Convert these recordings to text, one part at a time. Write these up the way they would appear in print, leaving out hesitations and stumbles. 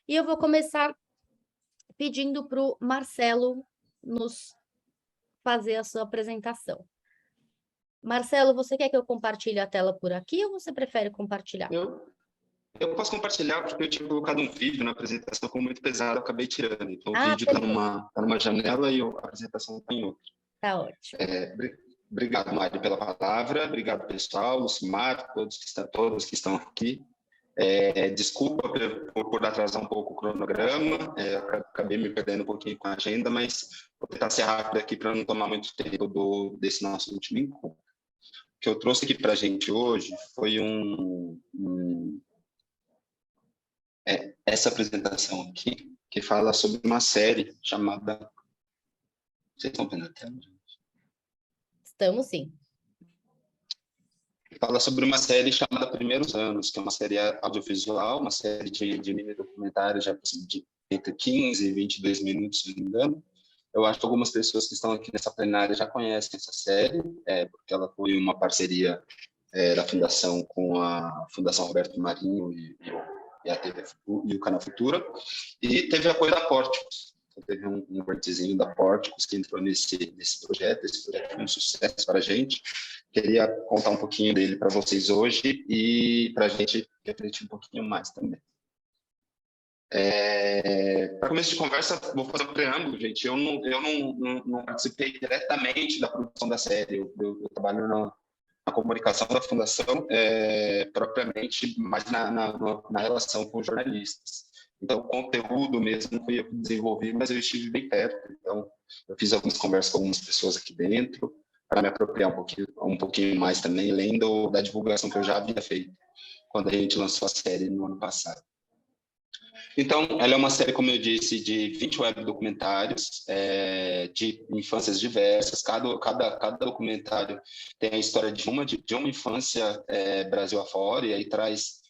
E eu vou começar pedindo para o Marcelo nos fazer a sua apresentação. Marcelo, você quer que eu compartilhe a tela por aqui ou você prefere compartilhar? Eu posso compartilhar porque eu tinha colocado um vídeo na apresentação com muito pesado, eu acabei tirando. Então, o vídeo está numa janela e a apresentação está em outra. Tá ótimo. Obrigado, Mari, pela palavra. Obrigado, pessoal, Lucimar, todos que estão aqui. Desculpa por atrasar um pouco o cronograma, acabei me perdendo um pouquinho com a agenda, mas vou tentar ser rápido aqui para não tomar muito tempo desse nosso último encontro. O que eu trouxe aqui para a gente hoje foi essa apresentação aqui, que fala sobre uma série chamada... Vocês estão vendo a tela, gente? Estamos, sim. Fala sobre uma série chamada Primeiros Anos, que é uma série audiovisual, uma série de mini documentários já de entre 15 e 22 minutos, se não me engano. Eu acho que algumas pessoas que estão aqui nessa plenária já conhecem essa série, porque ela foi uma parceria da Fundação com a Fundação Roberto Marinho e a TV e o Canal Futura, e teve apoio da Pórticos. Então, teve um cortezinho da Pórticos que entrou nesse projeto. Esse projeto foi um sucesso para a gente. Queria contar um pouquinho dele para vocês hoje e para a gente refletir um pouquinho mais também. Para começo de conversa, vou fazer um preâmbulo, gente. Eu não participei diretamente da produção da série. Eu trabalho na comunicação da Fundação, propriamente, mas na relação com jornalistas. Então, o conteúdo mesmo fui eu que desenvolvi, mas eu estive bem perto. Então, eu fiz algumas conversas com algumas pessoas aqui dentro, para me apropriar um pouquinho mais também, além da divulgação que eu já havia feito, quando a gente lançou a série no ano passado. Então, ela é uma série, como eu disse, de 20 web documentários, de infâncias diversas. Cada documentário tem a história de uma infância Brasil afora, e aí traz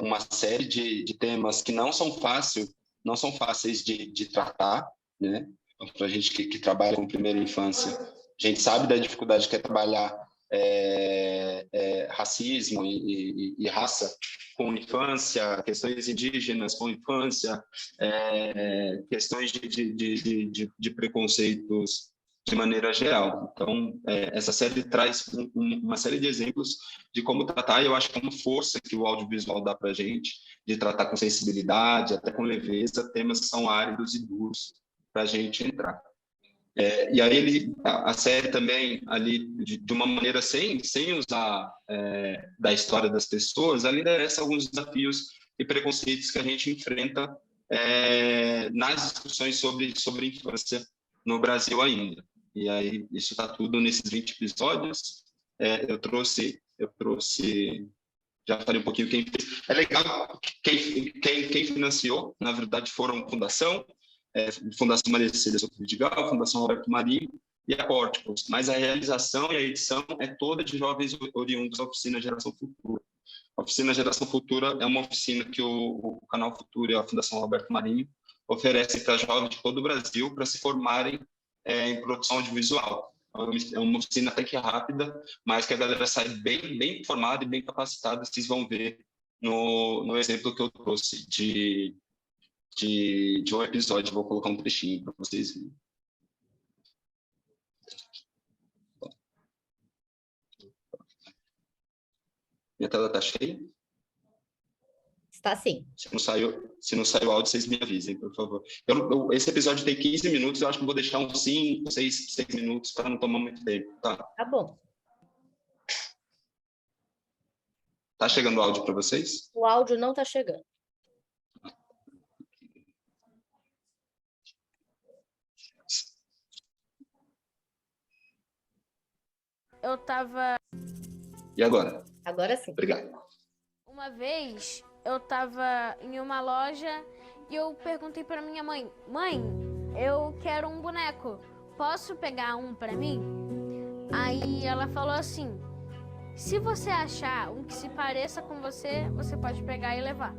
uma série de temas que não são fáceis de tratar, né? Então, para a gente que trabalha com primeira infância, a gente sabe da dificuldade que é trabalhar racismo e raça com infância, questões indígenas com infância, questões de preconceitos de maneira geral. Então, essa série traz uma série de exemplos de como tratar, e eu acho que é uma força que o audiovisual dá para a gente, de tratar com sensibilidade, até com leveza, temas que são áridos e duros para a gente entrar. E aí a série também, ali, de uma maneira sem usar da história das pessoas, ali endereça alguns desafios e preconceitos que a gente enfrenta nas discussões sobre infância no Brasil ainda. E aí isso está tudo nesses 20 episódios. Eu trouxe, já falei um pouquinho quem fez. É legal, quem financiou, na verdade, foram a Fundação Maria Cecília Soto Vidigal, Fundação Roberto Marinho e a Pórticos, mas a realização e a edição é toda de jovens oriundos da Oficina Geração Futura. A Oficina Geração Futura é uma oficina que o Canal Futura e a Fundação Roberto Marinho oferecem para jovens de todo o Brasil para se formarem em produção audiovisual. É uma oficina até que rápida, mas que a galera sai bem formada e bem capacitada. Vocês vão ver no exemplo que eu trouxe de um episódio. Vou colocar um trechinho para vocês verem. Minha tela está cheia? Está sim. Se não saiu o áudio, vocês me avisem, por favor. Esse episódio tem 15 minutos, eu acho que vou deixar uns 5, 6 minutos para não tomar muito tempo, tá? Tá bom. Tá chegando o áudio para vocês? O áudio não está chegando. Eu tava... E agora? Agora sim. Obrigado. Uma vez, eu tava em uma loja e eu perguntei pra minha mãe: Mãe, eu quero um boneco, posso pegar um pra mim? Aí ela falou assim: se você achar um que se pareça com você, você pode pegar e levar.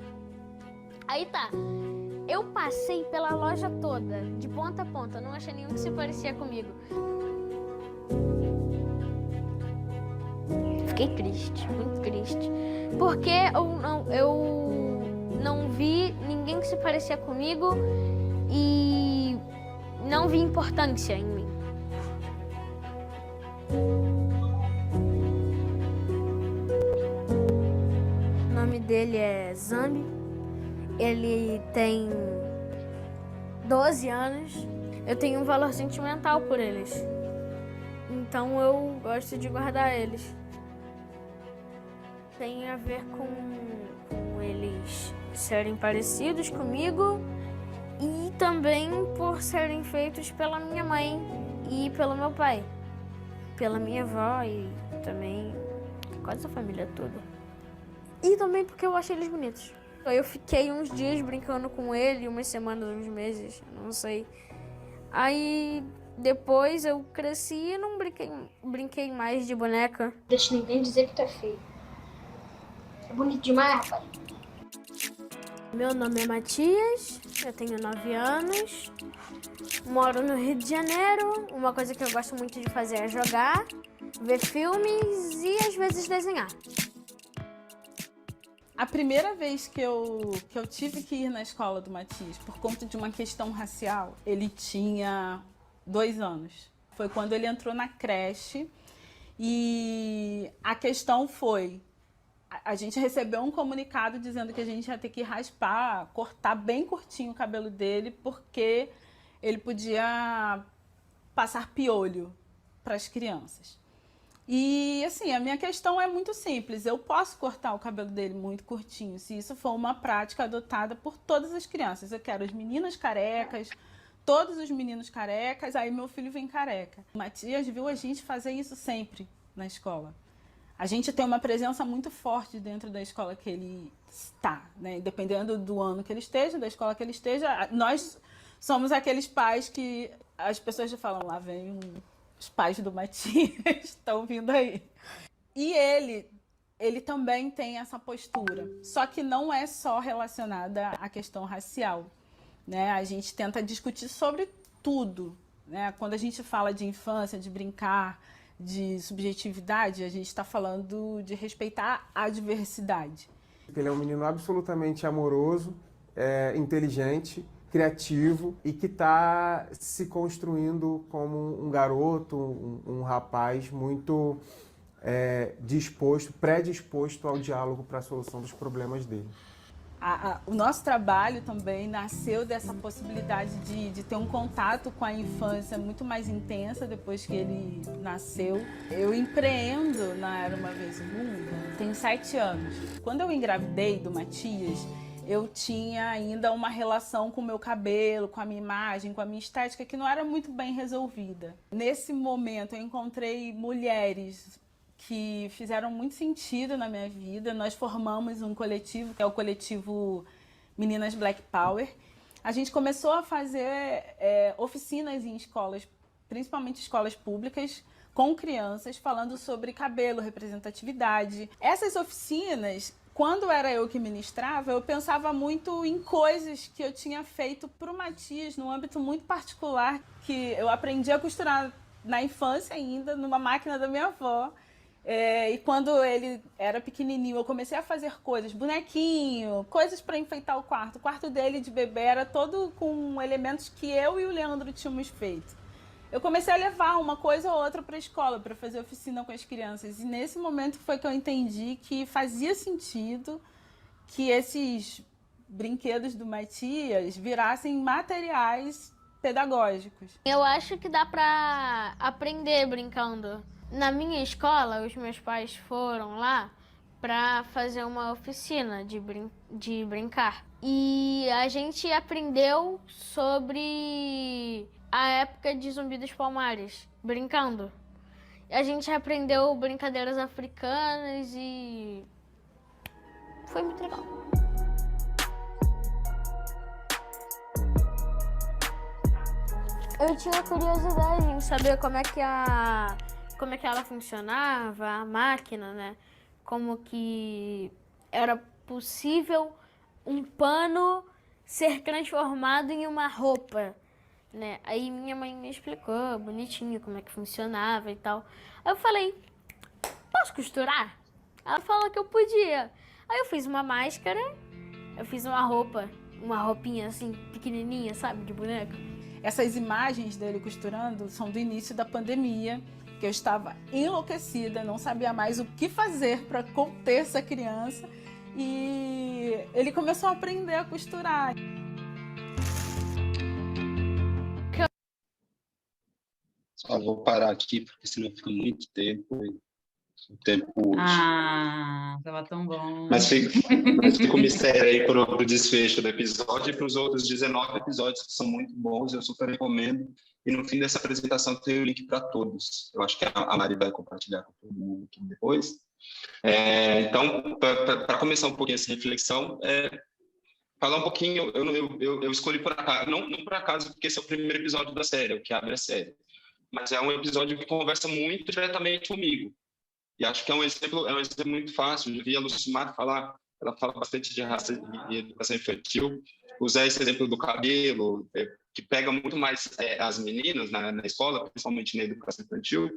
Aí tá, eu passei pela loja toda, de ponta a ponta, não achei nenhum que se parecia comigo. Fiquei triste, muito triste, porque eu não vi ninguém que se parecia comigo e não vi importância em mim. O nome dele é Zambi, ele tem 12 anos, eu tenho um valor sentimental por eles, então eu gosto de guardar eles. Tem a ver com eles serem parecidos comigo e também por serem feitos pela minha mãe e pelo meu pai, pela minha avó e também quase a família toda. E também porque eu achei eles bonitos. Eu fiquei uns dias brincando com ele, umas semanas, uns meses, não sei. Aí depois eu cresci e não brinquei mais de boneca. Deixa ninguém dizer que tu é feio. É bonito demais, rapaz. Meu nome é Matias, eu tenho 9 anos, moro no Rio de Janeiro. Uma coisa que eu gosto muito de fazer é jogar, ver filmes e às vezes desenhar. A primeira vez que eu tive que ir na escola do Matias, por conta de uma questão racial, ele tinha 2 anos. Foi quando ele entrou na creche e a questão foi... A gente recebeu um comunicado dizendo que a gente ia ter que raspar, cortar bem curtinho o cabelo dele, porque ele podia passar piolho para as crianças. E assim, a minha questão é muito simples, eu posso cortar o cabelo dele muito curtinho, se isso for uma prática adotada por todas as crianças. Eu quero as meninas carecas, todos os meninos carecas, aí meu filho vem careca. O Matias viu a gente fazer isso sempre na escola. A gente tem uma presença muito forte dentro da escola que ele está, né? Dependendo do ano que ele esteja, da escola que ele esteja, nós somos aqueles pais que as pessoas já falam, lá vem os pais do Matias, estão vindo aí. E ele também tem essa postura, só que não é só relacionada à questão racial, né? A gente tenta discutir sobre tudo, né? Quando a gente fala de infância, de brincar, de subjetividade, a gente está falando de respeitar a diversidade. Ele é um menino absolutamente amoroso, inteligente, criativo e que está se construindo como um garoto, um rapaz muito predisposto ao diálogo para a solução dos problemas dele. O nosso trabalho também nasceu dessa possibilidade de ter um contato com a infância muito mais intensa depois que ele nasceu. Eu empreendo na Era Uma Vez o Mundo, tenho 7 anos. Quando eu engravidei do Matias, eu tinha ainda uma relação com o meu cabelo, com a minha imagem, com a minha estética que não era muito bem resolvida. Nesse momento eu encontrei mulheres que fizeram muito sentido na minha vida. Nós formamos um coletivo, que é o coletivo Meninas Black Power. A gente começou a fazer oficinas em escolas, principalmente escolas públicas, com crianças, falando sobre cabelo, representatividade. Essas oficinas, quando era eu que ministrava, eu pensava muito em coisas que eu tinha feito para o Matias, num âmbito muito particular, que eu aprendi a costurar na infância ainda, numa máquina da minha avó. E quando ele era pequenininho, eu comecei a fazer coisas, bonequinho, coisas para enfeitar o quarto. O quarto dele de bebê era todo com elementos que eu e o Leandro tínhamos feito. Eu comecei a levar uma coisa ou outra para a escola, para fazer oficina com as crianças. E nesse momento foi que eu entendi que fazia sentido que esses brinquedos do Matias virassem materiais pedagógicos. Eu acho que dá para aprender brincando. Na minha escola, os meus pais foram lá para fazer uma oficina de brincar. E a gente aprendeu sobre a época de Zumbi dos Palmares, brincando. A gente aprendeu brincadeiras africanas e foi muito legal. Eu tinha curiosidade em saber como é que ela funcionava, a máquina, né? Como que era possível um pano ser transformado em uma roupa, né? Aí minha mãe me explicou bonitinho como é que funcionava e tal. Aí eu falei, posso costurar? Ela falou que eu podia. Aí eu fiz uma máscara, eu fiz uma roupinha assim, pequenininha, sabe, de boneca. Essas imagens dele costurando são do início da pandemia, que eu estava enlouquecida, não sabia mais o que fazer para conter essa criança, e ele começou a aprender a costurar. Só vou parar aqui, porque senão fica muito tempo. O tempo hoje. Tava tão bom. Mas fica um mistério aí para o desfecho do episódio e para os outros 19 episódios que são muito bons, eu super recomendo. E no fim dessa apresentação tem o link para todos. Eu acho que a Mari vai compartilhar com todo mundo aqui depois. Então, para começar um pouquinho essa reflexão, falar um pouquinho, eu escolhi por acaso, não por acaso, porque esse é o primeiro episódio da série, o que abre a série. Mas é um episódio que conversa muito diretamente comigo. E acho que é um exemplo muito fácil. Eu vi a Lucimar falar, ela fala bastante de raça e educação infantil. Usar esse exemplo do cabelo, que pega muito mais as meninas na escola, principalmente na educação infantil,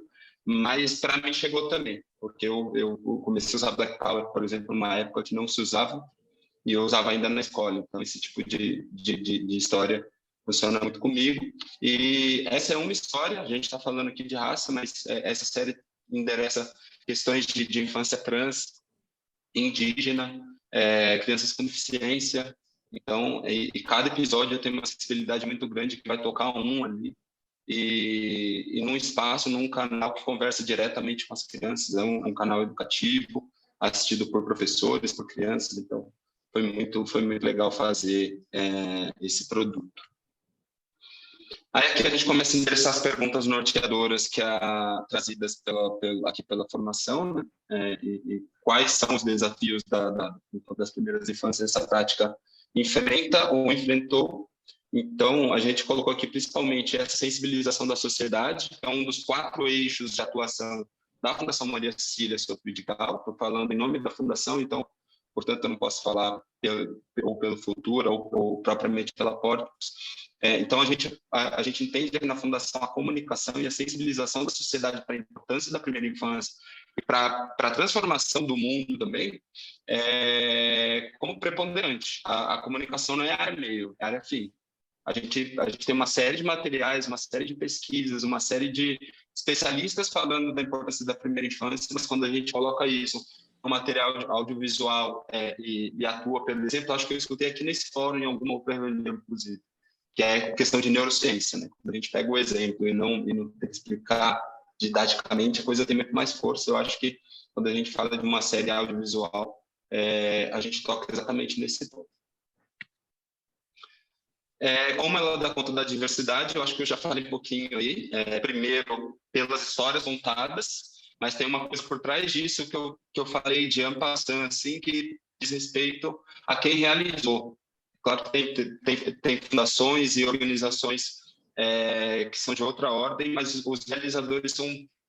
mas para mim chegou também, porque eu comecei a usar Black Power, por exemplo, numa época que não se usava, e eu usava ainda na escola. Então, esse tipo de história funciona muito comigo. E essa é uma história, a gente está falando aqui de raça, mas essa série endereça questões de infância trans, indígena, crianças com deficiência. Então, e cada episódio tem uma sensibilidade muito grande que vai tocar um ali. E num espaço, num canal que conversa diretamente com as crianças, é um canal educativo, assistido por professores, por crianças. Então, foi muito legal fazer esse produto. Aí aqui a gente começa a endereçar as perguntas norteadoras trazidas aqui pela formação, né? E quais são os desafios das primeiras infâncias essa prática enfrenta ou enfrentou. Então, a gente colocou aqui principalmente essa sensibilização da sociedade, que é um dos 4 eixos de atuação da Fundação Maria Cecília Soto-Vidigal. Estou falando em nome da Fundação, então, portanto, eu não posso falar pelo Futura ou propriamente pela Portus. Então, a gente entende aqui na Fundação a comunicação e a sensibilização da sociedade para a importância da primeira infância e para a transformação do mundo também, como preponderante. A comunicação não é área meio, é área fim. A gente tem uma série de materiais, uma série de pesquisas, uma série de especialistas falando da importância da primeira infância, mas quando a gente coloca isso no material audiovisual e atua pelo exemplo, acho que eu escutei aqui nesse fórum, em alguma outra reunião, inclusive, que é questão de neurociência, né? Quando a gente pega o exemplo e não tem que explicar didaticamente, a coisa tem muito mais força. Eu acho que quando a gente fala de uma série audiovisual, a gente toca exatamente nesse ponto. Como ela dá conta da diversidade, eu acho que eu já falei um pouquinho aí. Primeiro, pelas histórias contadas, mas tem uma coisa por trás disso que eu falei de en passant, assim, que diz respeito a quem realizou. Claro que tem fundações e organizações que são de outra ordem, mas os realizadores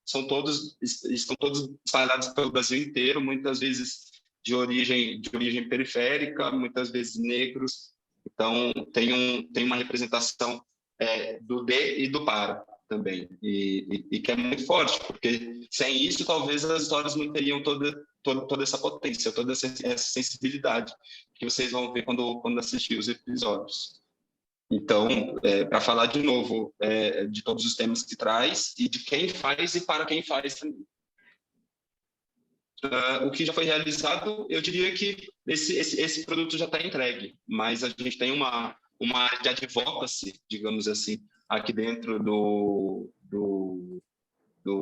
estão todos espalhados pelo Brasil inteiro, muitas vezes de origem periférica, muitas vezes negros. Então, tem uma representação do de e do para também, e que é muito forte, porque sem isso, talvez as histórias não teriam toda essa potência, toda essa sensibilidade que vocês vão ver quando assistir os episódios. Então, para falar de novo de todos os temas que traz e de quem faz e para quem faz também. O que já foi realizado, eu diria que esse produto já está entregue, mas a gente tem uma área de advocacy, digamos assim, aqui dentro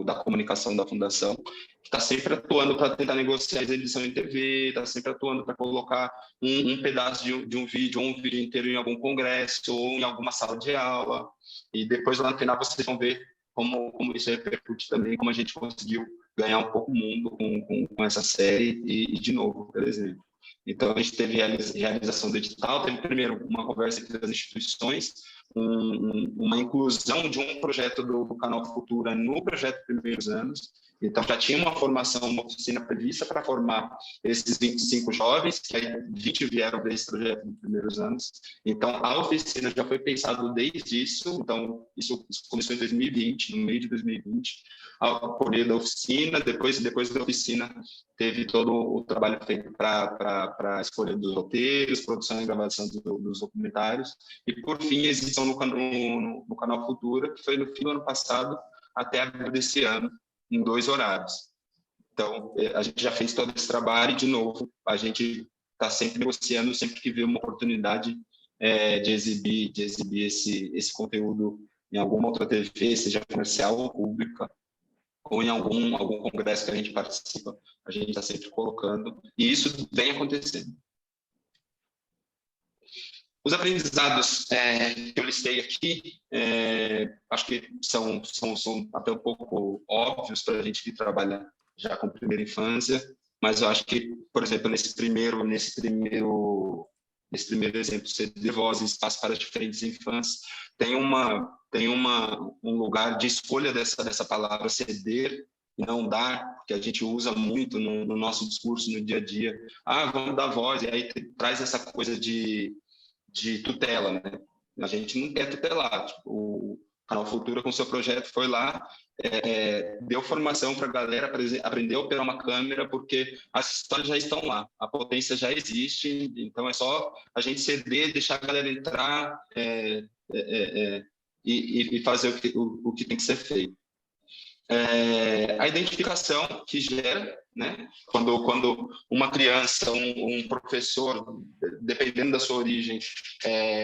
da comunicação da Fundação, que está sempre atuando para tentar negociar a exibição em TV, está sempre atuando para colocar um pedaço de um vídeo ou um vídeo inteiro em algum congresso ou em alguma sala de aula, e depois lá no final vocês vão ver como isso repercute também, como a gente conseguiu ganhar um pouco o mundo com essa série e de novo, por exemplo. Então, a gente teve realização digital, teve primeiro uma conversa entre as instituições, uma inclusão de um projeto do Canal Futura no projeto Primeiros Anos, Então, já tinha uma formação, uma oficina prevista para formar esses 25 jovens, que aí 20 vieram para esse projeto nos primeiros anos. Então, a oficina já foi pensada desde isso. Então, isso começou em 2020, no meio de 2020, ao poder da oficina. Depois da oficina, teve todo o trabalho feito para a escolha dos roteiros, produção e gravação dos documentários. E, por fim, a exibição no Canal Futura, que foi no fim do ano passado até abril desse ano, em 2 horários. Então, a gente já fez todo esse trabalho e, de novo, a gente está sempre negociando, sempre que vê uma oportunidade de exibir esse conteúdo em alguma outra TV, seja comercial ou pública, ou em algum congresso que a gente participa, a gente está sempre colocando, e isso vem acontecendo. Os aprendizados que eu listei aqui, acho que são até um pouco óbvios para a gente que trabalha já com primeira infância, mas eu acho que, por exemplo, nesse primeiro exemplo, ceder voz e espaço para diferentes infâncias, tem um lugar de escolha dessa palavra ceder e não dar, que a gente usa muito no nosso discurso no dia a dia. Vamos dar voz, e aí traz essa coisa de tutela, né? A gente não quer tutelar. Tipo, o Canal Futura, com seu projeto, foi lá, deu formação para a galera aprender a operar uma câmera, porque as histórias já estão lá, a potência já existe, então é só a gente ceder, deixar a galera entrar e fazer o que tem que ser feito. A identificação que gera, né? Quando uma criança, um professor, dependendo da sua origem,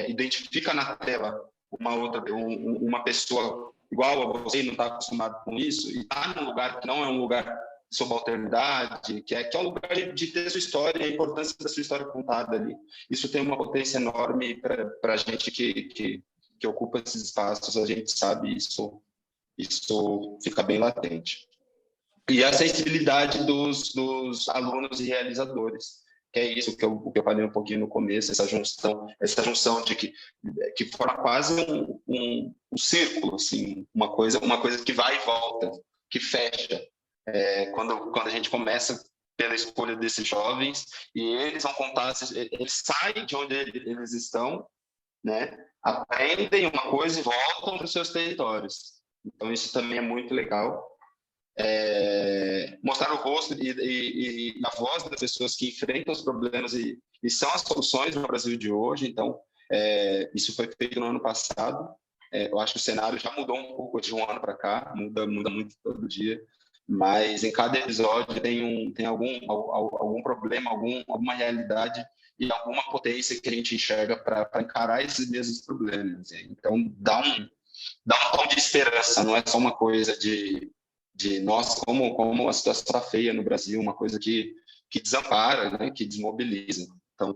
identifica na tela uma pessoa igual a você e não está acostumado com isso, e está num lugar que não é um lugar de subalternidade, que é um lugar de ter sua história e a importância da sua história contada ali. Isso tem uma potência enorme para a gente que ocupa esses espaços, a gente sabe isso fica bem latente. E a sensibilidade dos alunos e realizadores, que é isso que eu falei um pouquinho no começo, essa junção de que forma quase um círculo, assim, uma coisa que vai e volta, que fecha. Quando a gente começa pela escolha desses jovens, e eles vão contar, eles saem de onde eles estão, né? Aprendem uma coisa e voltam para os seus territórios. Então, isso também é muito legal. Mostrar o rosto e a voz das pessoas que enfrentam os problemas e são as soluções no Brasil de hoje. Então, isso foi feito no ano passado. Eu acho que o cenário já mudou um pouco de um ano para cá, muda muito todo dia, mas em cada episódio tem algum problema, alguma realidade e alguma potência que a gente enxerga para encarar esses mesmos problemas. Então, dá um tom de esperança, não é só uma coisa de nossa, como a situação está feia no Brasil, uma coisa que desampara, né, que desmobiliza. Então,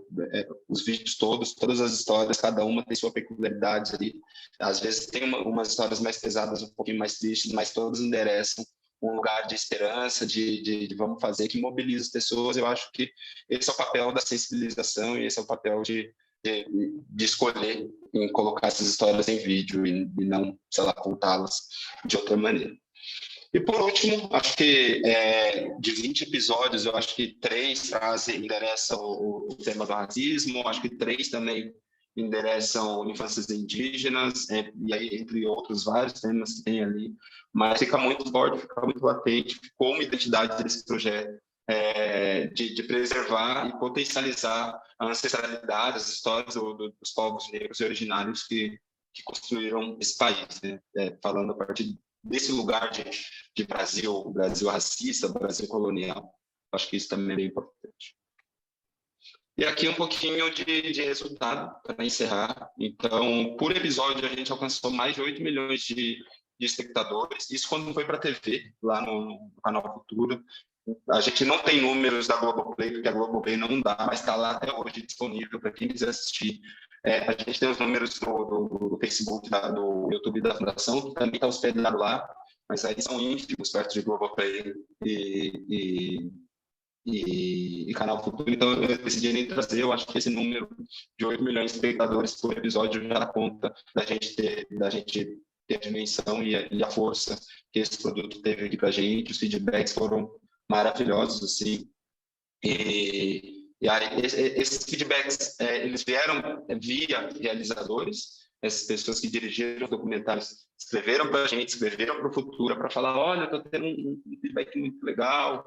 os vídeos todas as histórias, cada uma tem sua peculiaridade ali. Às vezes tem umas histórias mais pesadas, um pouquinho mais tristes, mas todas endereçam um lugar de esperança, de vamos fazer, que mobiliza as pessoas. Eu acho que esse é o papel da sensibilização e esse é o papel de escolher em colocar essas histórias em vídeo e não, sei lá, contá-las de outra maneira. E, por último, acho que de 20 episódios, eu acho que 3 endereçam o tema do racismo, acho que 3 também endereçam infâncias indígenas, e aí, entre outros vários temas que tem ali, mas fica muito forte, fica muito latente, ficou uma identidade desse projeto, de preservar e potencializar a ancestralidade, as histórias dos povos negros e originários que construíram esse país, né? Falando a partir desse lugar de Brasil racista, Brasil colonial. Acho que isso também é bem importante. E aqui um pouquinho de resultado para encerrar. Então, por episódio, a gente alcançou mais de 8 milhões de espectadores. Isso quando foi para a TV, lá no Canal Futura. A gente não tem números da Globoplay, porque a Globoplay não dá, mas está lá até hoje disponível para quem quiser assistir. A gente tem os números do Facebook, do YouTube da Fundação, que também está hospedado lá, mas aí são ínfimos perto de Globoplay e Canal Futuro. Então, eu decidi nem trazer. Eu acho que esse número de 8 milhões de espectadores por episódio já dá conta da gente ter a dimensão e a força que esse produto teve aqui para a gente. Os feedbacks foram maravilhosos, assim. E aí, esses feedbacks, eles vieram via realizadores, essas pessoas que dirigiram os documentários escreveram para a gente, escreveram para o Futura, para falar, olha, estou tendo um feedback muito legal,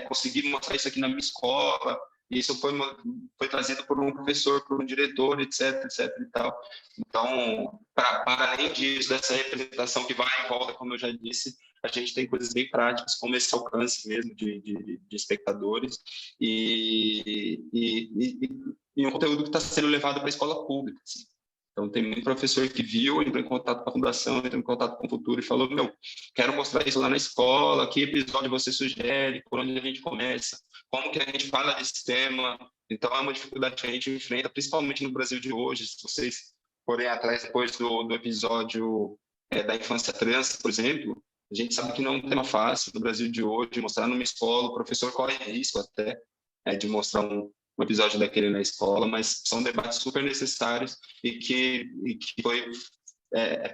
consegui mostrar isso aqui na minha escola, e isso foi trazido por um professor, por um diretor, etc, etc e tal. Então, para além disso, dessa representação que vai e volta, como eu já disse, a gente tem coisas bem práticas, como esse alcance mesmo de espectadores, e um conteúdo que está sendo levado para a escola pública, assim. Então, tem muito professor que viu, entrou em contato com a fundação, entrou em contato com o Futuro e falou, quero mostrar isso lá na escola, que episódio você sugere, por onde a gente começa, como que a gente fala desse tema. Então, é uma dificuldade que a gente enfrenta, principalmente no Brasil de hoje. Se vocês forem atrás depois do episódio da infância trans, por exemplo, a gente sabe que não é um tema fácil no Brasil de hoje, mostrar numa escola, o professor corre risco até de mostrar um episódio daquele na escola, mas são debates super necessários e que foi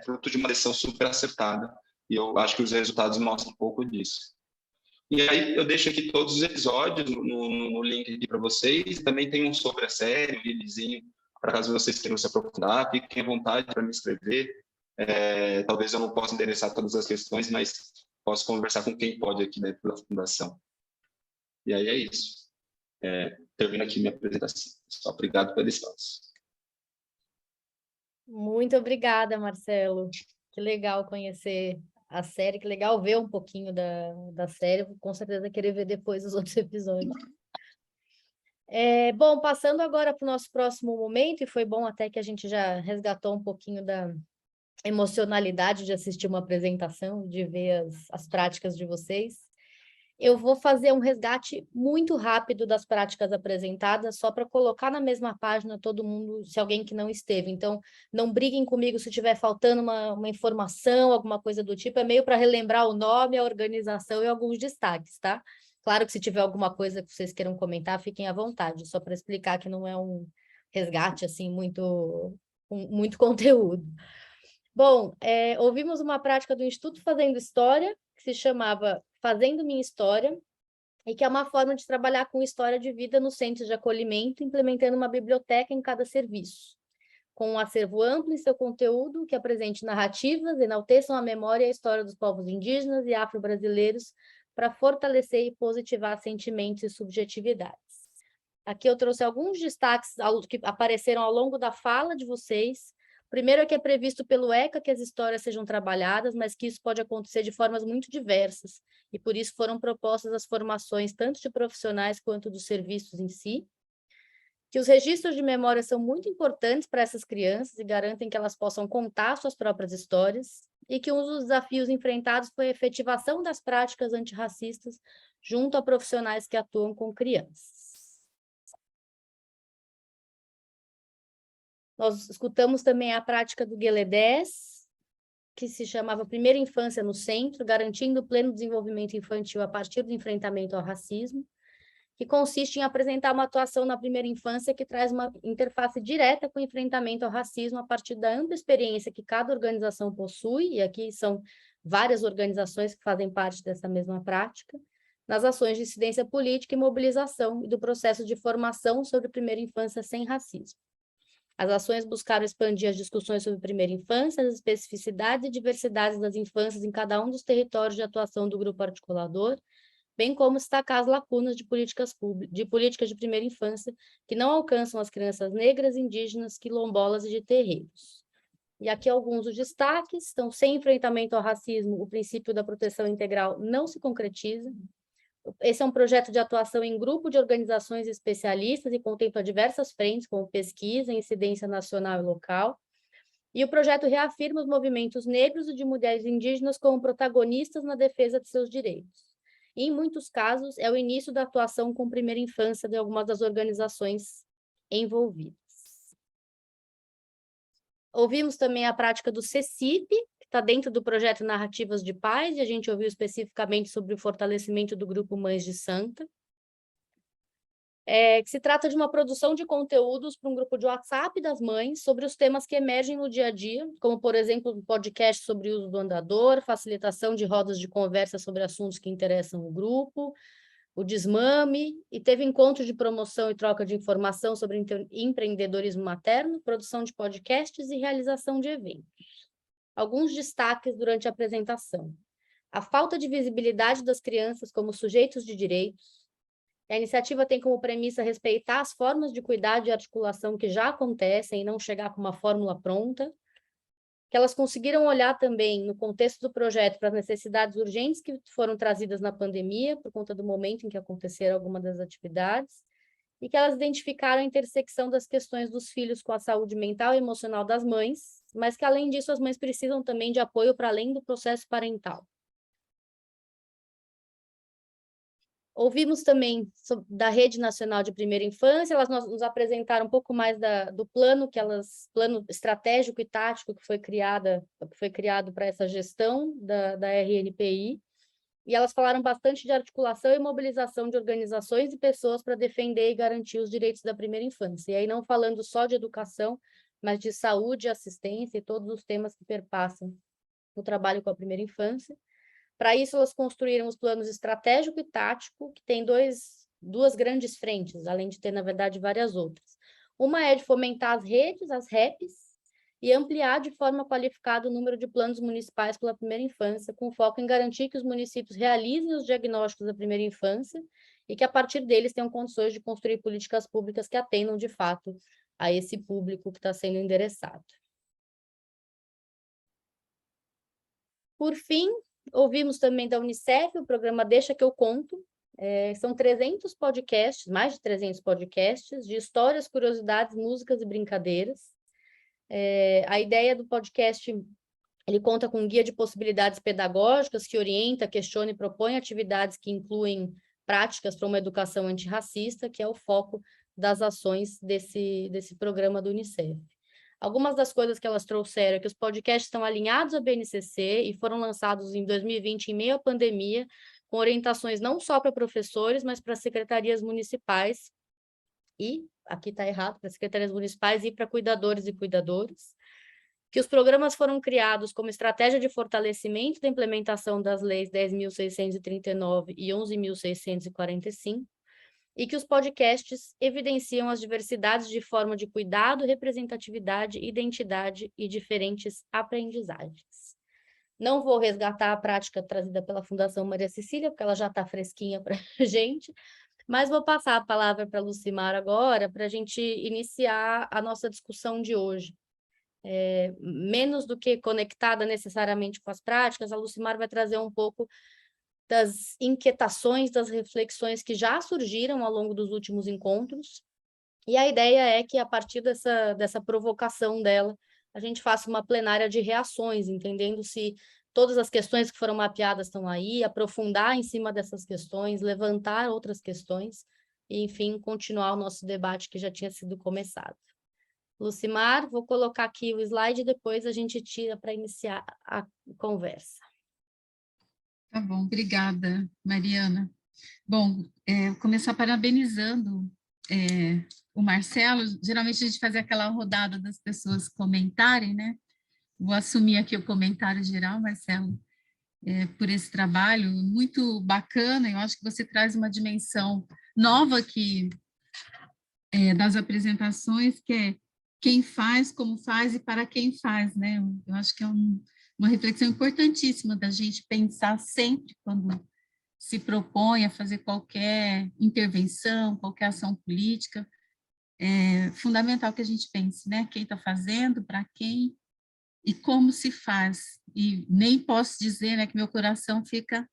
fruto de uma decisão super acertada, e eu acho que os resultados mostram um pouco disso. E aí eu deixo aqui todos os episódios no link aqui para vocês, e também tem um sobre a série, um linkzinho, para caso vocês queiram se aprofundar, fiquem à vontade para me escrever. Talvez eu não possa endereçar todas as questões, mas posso conversar com quem pode aqui dentro da fundação. E aí é isso. Termino aqui minha apresentação. Obrigado pelo espaço. Muito obrigada, Marcelo. Que legal conhecer a série, que legal ver um pouquinho da série. Vou com certeza querer ver depois os outros episódios. Bom, passando agora para o nosso próximo momento, e foi bom até que a gente já resgatou um pouquinho da emocionalidade de assistir uma apresentação, de ver as práticas de vocês. Eu vou fazer um resgate muito rápido das práticas apresentadas, só para colocar na mesma página todo mundo, se alguém que não esteve. Então, não briguem comigo se estiver faltando uma informação, alguma coisa do tipo, é meio para relembrar o nome, a organização e alguns destaques, tá? Claro que se tiver alguma coisa que vocês queiram comentar, fiquem à vontade, só para explicar que não é um resgate, assim, muito conteúdo. Bom, ouvimos uma prática do Instituto Fazendo História, que se chamava Fazendo Minha História, e que é uma forma de trabalhar com história de vida no centro de acolhimento, implementando uma biblioteca em cada serviço, com um acervo amplo em seu conteúdo, que apresente narrativas, enalteçam a memória e a história dos povos indígenas e afro-brasileiros, para fortalecer e positivar sentimentos e subjetividades. Aqui eu trouxe alguns destaques que apareceram ao longo da fala de vocês. Primeiro é que é previsto pelo ECA que as histórias sejam trabalhadas, mas que isso pode acontecer de formas muito diversas, e por isso foram propostas as formações tanto de profissionais quanto dos serviços em si. Que os registros de memória são muito importantes para essas crianças e garantem que elas possam contar suas próprias histórias, e que um dos desafios enfrentados foi a efetivação das práticas antirracistas junto a profissionais que atuam com crianças. Nós escutamos também a prática do Guelé 10, que se chamava Primeira Infância no Centro, garantindo o pleno desenvolvimento infantil a partir do enfrentamento ao racismo, que consiste em apresentar uma atuação na primeira infância que traz uma interface direta com o enfrentamento ao racismo a partir da ampla experiência que cada organização possui, e aqui são várias organizações que fazem parte dessa mesma prática, nas ações de incidência política e mobilização e do processo de formação sobre primeira infância sem racismo. As ações buscaram expandir as discussões sobre primeira infância, as especificidades e diversidades das infâncias em cada um dos territórios de atuação do grupo articulador, bem como destacar as lacunas de políticas de primeira infância que não alcançam as crianças negras, indígenas, quilombolas e de terreiros. E aqui alguns dos destaques. Então, sem enfrentamento ao racismo, o princípio da proteção integral não se concretiza. Esse é um projeto de atuação em grupo de organizações especialistas e contempla diversas frentes, como pesquisa, incidência nacional e local. E o projeto reafirma os movimentos negros e de mulheres indígenas como protagonistas na defesa de seus direitos. E, em muitos casos, é o início da atuação com primeira infância de algumas das organizações envolvidas. Ouvimos também a prática do CECIP, está dentro do projeto Narrativas de Paz, e a gente ouviu especificamente sobre o fortalecimento do grupo Mães de Santa. que se trata de uma produção de conteúdos para um grupo de WhatsApp das mães sobre os temas que emergem no dia a dia, como, por exemplo, um podcast sobre o uso do andador, facilitação de rodas de conversa sobre assuntos que interessam o grupo, o desmame, e teve encontro de promoção e troca de informação sobre empreendedorismo materno, produção de podcasts e realização de eventos. Alguns destaques durante a apresentação. A falta de visibilidade das crianças como sujeitos de direitos. A iniciativa tem como premissa respeitar as formas de cuidado e articulação que já acontecem e não chegar com uma fórmula pronta. Que elas conseguiram olhar também, no contexto do projeto, para as necessidades urgentes que foram trazidas na pandemia, por conta do momento em que aconteceram algumas das atividades, e que elas identificaram a intersecção das questões dos filhos com a saúde mental e emocional das mães, mas que, além disso, as mães precisam também de apoio para além do processo parental. Ouvimos também da Rede Nacional de Primeira Infância, elas nos apresentaram um pouco mais do plano plano estratégico e tático que foi criado para essa gestão da RNPI, e elas falaram bastante de articulação e mobilização de organizações e pessoas para defender e garantir os direitos da primeira infância, e aí não falando só de educação, mas de saúde, assistência e todos os temas que perpassam o trabalho com a primeira infância. Para isso, elas construíram os planos estratégico e tático, que tem duas grandes frentes, além de ter, na verdade, várias outras. Uma é de fomentar as redes, as REPs, e ampliar de forma qualificada o número de planos municipais pela primeira infância, com foco em garantir que os municípios realizem os diagnósticos da primeira infância e que, a partir deles, tenham condições de construir políticas públicas que atendam, de fato, a esse público que está sendo endereçado. Por fim, ouvimos também da Unicef, o programa Deixa que eu conto. São 300 podcasts, mais de 300 podcasts, de histórias, curiosidades, músicas e brincadeiras. A ideia do podcast, ele conta com um guia de possibilidades pedagógicas que orienta, questiona e propõe atividades que incluem práticas para uma educação antirracista, que é o foco das ações desse programa do Unicef. Algumas das coisas que elas trouxeram é que os podcasts estão alinhados à BNCC e foram lançados em 2020, em meio à pandemia, com orientações não só para professores, mas para secretarias municipais, e, aqui está errado, para secretarias municipais e para cuidadores e cuidadoras, que os programas foram criados como estratégia de fortalecimento da implementação das leis 10.639 e 11.645, e que os podcasts evidenciam as diversidades de forma de cuidado, representatividade, identidade e diferentes aprendizagens. Não vou resgatar a prática trazida pela Fundação Maria Cecília, porque ela já está fresquinha para a gente, mas vou passar a palavra para a Lucimar agora, para a gente iniciar a nossa discussão de hoje. Menos do que conectada necessariamente com as práticas, a Lucimar vai trazer um pouco das inquietações, das reflexões que já surgiram ao longo dos últimos encontros, e a ideia é que, a partir dessa provocação dela, a gente faça uma plenária de reações, entendendo se todas as questões que foram mapeadas estão aí, aprofundar em cima dessas questões, levantar outras questões, e, enfim, continuar o nosso debate que já tinha sido começado. Lucimar, vou colocar aqui o slide e depois a gente tira para iniciar a conversa. Tá bom, obrigada, Mariana. Bom, vou começar parabenizando o Marcelo. Geralmente a gente faz aquela rodada das pessoas comentarem, né? Vou assumir aqui o comentário geral, Marcelo, por esse trabalho muito bacana. Eu acho que você traz uma dimensão nova aqui das apresentações, que é quem faz, como faz e para quem faz, né? Eu acho que é uma reflexão importantíssima da gente pensar sempre quando se propõe a fazer qualquer intervenção, qualquer ação política. É fundamental que a gente pense, né? Quem está fazendo, para quem e como se faz. E nem posso dizer, né, que meu coração fica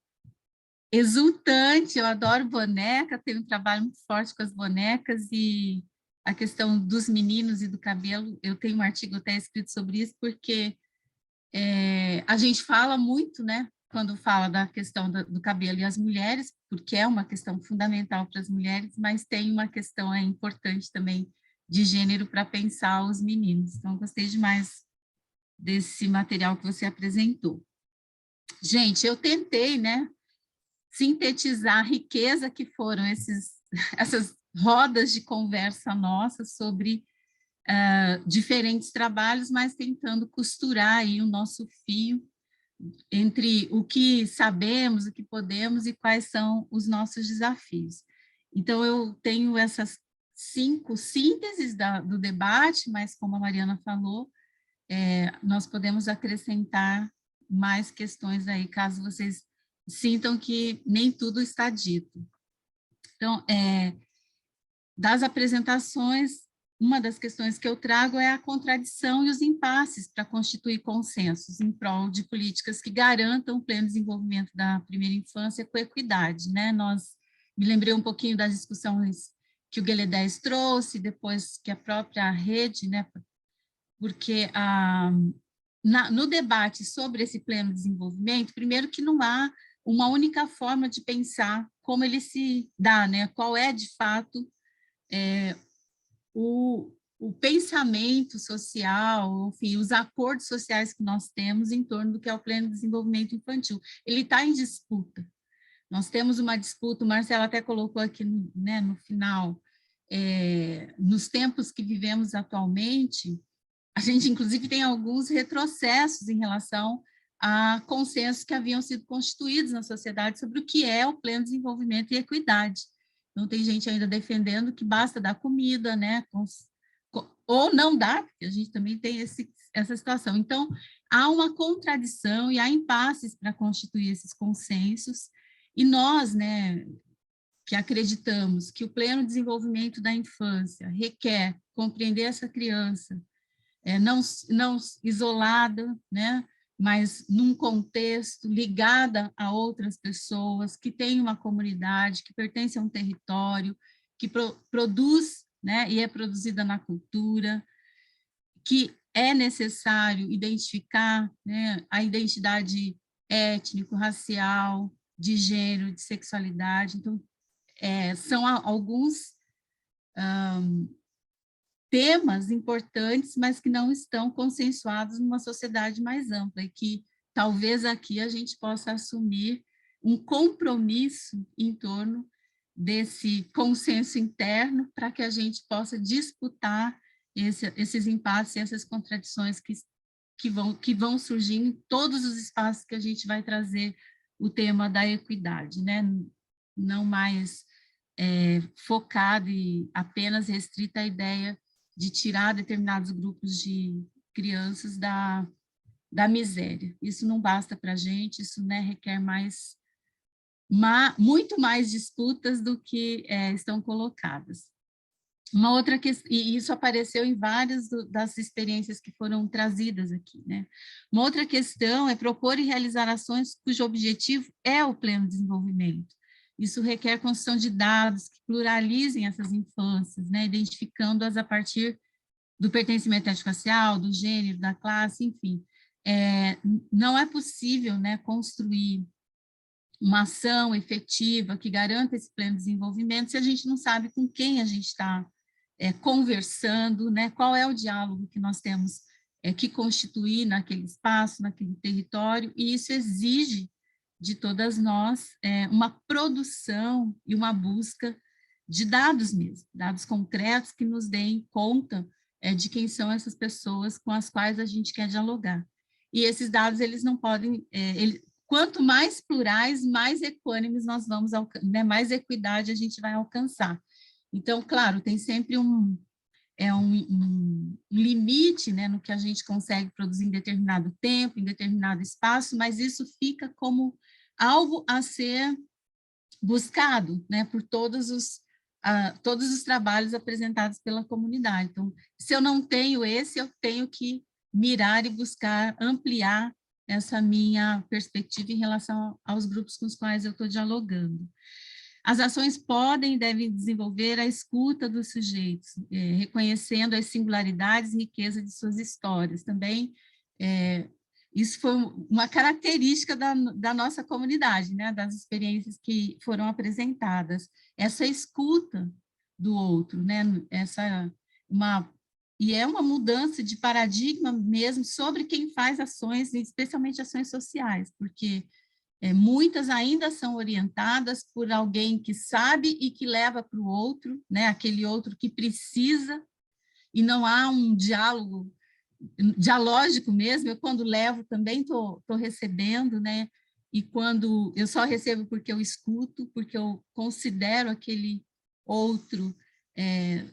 exultante. Eu adoro boneca, tenho um trabalho muito forte com as bonecas e a questão dos meninos e do cabelo. Eu tenho um artigo até escrito sobre isso, porque a gente fala muito, né, quando fala da questão do cabelo e as mulheres, porque é uma questão fundamental para as mulheres, mas tem uma questão importante também de gênero para pensar os meninos. Então, gostei demais desse material que você apresentou. Gente, eu tentei, né, sintetizar a riqueza que foram essas rodas de conversa nossas sobre diferentes trabalhos, mas tentando costurar aí o nosso fio entre o que sabemos, o que podemos e quais são os nossos desafios. Então, eu tenho essas 5 sínteses do debate, mas como a Mariana falou, nós podemos acrescentar mais questões aí, caso vocês sintam que nem tudo está dito. Então, das apresentações, uma das questões que eu trago é a contradição e os impasses para constituir consensos em prol de políticas que garantam o pleno desenvolvimento da primeira infância com equidade, né? Me lembrei um pouquinho das discussões que o Gueledés trouxe, depois que a própria rede, né? Porque no debate sobre esse pleno desenvolvimento, primeiro que não há uma única forma de pensar como ele se dá, né? Qual é, de fato, o pensamento social, enfim, os acordos sociais que nós temos em torno do que é o pleno desenvolvimento infantil. Ele está em disputa. Nós temos uma disputa, o Marcelo até colocou aqui, né, no final, nos tempos que vivemos atualmente, a gente, inclusive, tem alguns retrocessos em relação a consensos que haviam sido constituídos na sociedade sobre o que é o pleno desenvolvimento e equidade. Então, tem gente ainda defendendo que basta dar comida, né? Ou não dá, porque a gente também tem essa situação. Então, há uma contradição e há impasses para constituir esses consensos, e nós, né, que acreditamos que o pleno desenvolvimento da infância requer compreender essa criança, não isolada, né, mas num contexto ligada a outras pessoas, que tem uma comunidade, que pertence a um território, que produz, né, e é produzida na cultura, que é necessário identificar, né, a identidade étnico-racial, de gênero, de sexualidade. Então, são alguns temas importantes, mas que não estão consensuados numa sociedade mais ampla, e que talvez aqui a gente possa assumir um compromisso em torno desse consenso interno para que a gente possa disputar esses impasses, essas contradições que vão surgindo em todos os espaços que a gente vai trazer o tema da equidade, né? Não mais focado e apenas restrita à ideia de tirar determinados grupos de crianças da miséria. Isso não basta para a gente, isso, né, requer muito mais disputas do que estão colocadas. Uma outra questão, e isso apareceu em várias das experiências que foram trazidas aqui, né? Uma outra questão é propor e realizar ações cujo objetivo é o pleno desenvolvimento. Isso requer construção de dados que pluralizem essas infâncias, né, identificando-as a partir do pertencimento étnico-racial, do gênero, da classe, enfim. Não é possível, né, construir uma ação efetiva que garanta esse pleno desenvolvimento se a gente não sabe com quem a gente está conversando, né, qual é o diálogo que nós temos que constituir naquele espaço, naquele território, e isso exige de todas nós uma produção e uma busca de dados mesmo, dados concretos que nos deem conta de quem são essas pessoas com as quais a gente quer dialogar. E esses dados, eles não podem... quanto mais plurais, mais equânimes nós vamos alcançar, né, mais equidade a gente vai alcançar. Então, claro, tem sempre um limite, né, no que a gente consegue produzir em determinado tempo, em determinado espaço, mas isso fica como algo a ser buscado, né, por todos os trabalhos apresentados pela comunidade. Então, se eu não tenho esse, eu tenho que mirar e buscar ampliar essa minha perspectiva em relação aos grupos com os quais eu estou dialogando. As ações podem e devem desenvolver a escuta dos sujeitos, reconhecendo as singularidades e riqueza de suas histórias. Também, isso foi uma característica da nossa comunidade, né, das experiências que foram apresentadas. Essa escuta do outro, né, e é uma mudança de paradigma mesmo sobre quem faz ações, especialmente ações sociais, porque Muitas ainda são orientadas por alguém que sabe e que leva para o outro, né? Aquele outro que precisa, e não há um diálogo dialógico mesmo. Eu, quando levo, também estou recebendo, né? E quando eu só recebo porque eu escuto, porque eu considero aquele outro,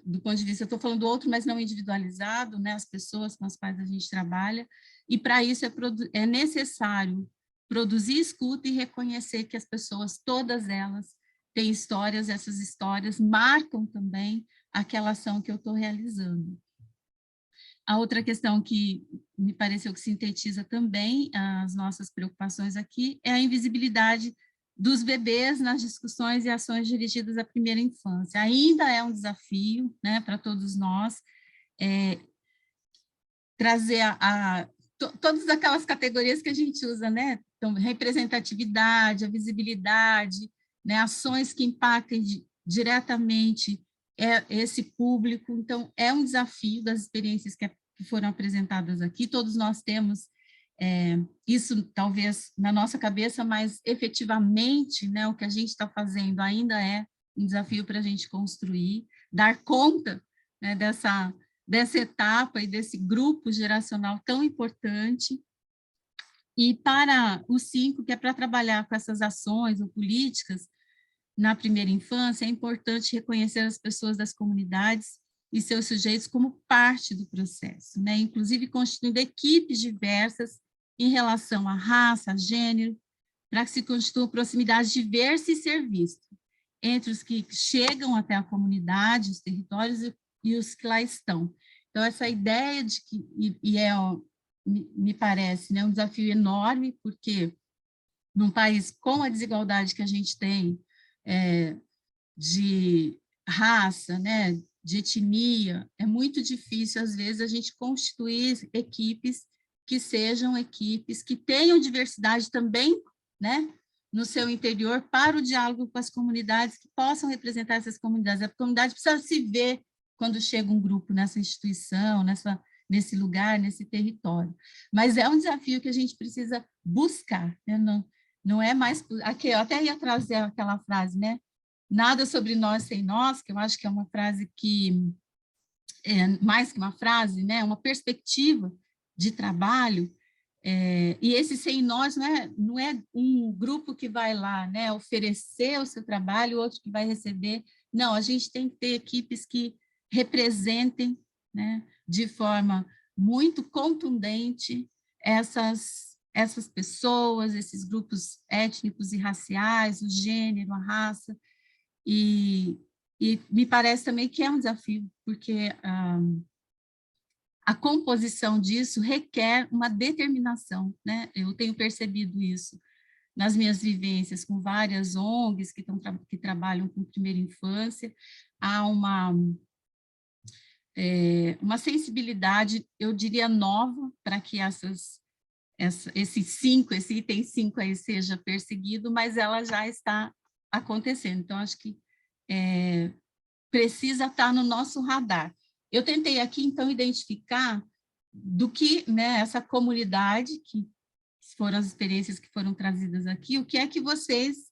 do ponto de vista, eu estou falando do outro, mas não individualizado, né? As pessoas com as quais a gente trabalha, e para isso é necessário produzir escuta e reconhecer que as pessoas, todas elas, têm histórias, essas histórias marcam também aquela ação que eu estou realizando. A outra questão que me pareceu que sintetiza também as nossas preocupações aqui é a invisibilidade dos bebês nas discussões e ações dirigidas à primeira infância. Ainda é um desafio, né, para todos nós, trazer todas aquelas categorias que a gente usa, né? Então, representatividade, a visibilidade, né? Ações que impactem diretamente esse público. Então, é um desafio das experiências que foram apresentadas aqui. Todos nós temos isso, talvez, na nossa cabeça, mas efetivamente, né, o que a gente está fazendo ainda é um desafio para a gente construir, dar conta, né, dessa etapa e desse grupo geracional tão importante. E para o 5, que é para trabalhar com essas ações ou políticas na primeira infância, é importante reconhecer as pessoas das comunidades e seus sujeitos como parte do processo, né? Inclusive constituindo equipes diversas em relação à raça, a gênero, para que se constitua proximidade de ver-se e ser visto entre os que chegam até a comunidade, os territórios e os que lá estão. Então, essa ideia de que, me parece, né, um desafio enorme, porque num país com a desigualdade que a gente tem, de raça, né, de etnia, é muito difícil, às vezes, a gente constituir equipes que sejam equipes que tenham diversidade também, né, no seu interior, para o diálogo com as comunidades, que possam representar essas comunidades. A comunidade precisa se ver quando chega um grupo nessa instituição, nesse lugar, nesse território. Mas é um desafio que a gente precisa buscar, né? Não é mais... Aqui, eu até ia trazer aquela frase, né? Nada sobre nós sem nós, que eu acho que é uma frase que é mais que uma frase, né? Uma perspectiva de trabalho. E esse sem nós não é um grupo que vai lá, né, oferecer o seu trabalho, outro que vai receber. Não, a gente tem que ter equipes que representem, né, de forma muito contundente essas pessoas, esses grupos étnicos e raciais, o gênero, a raça, e me parece também que é um desafio, porque a composição disso requer uma determinação, né? Eu tenho percebido isso nas minhas vivências com várias ONGs que trabalham com primeira infância. Há uma sensibilidade, eu diria, nova para que esse item 5 aí seja perseguido, mas ela já está acontecendo. Então, acho que precisa estar no nosso radar. Eu tentei aqui, então, identificar do que, né, essa comunidade, que foram as experiências que foram trazidas aqui, o que é que vocês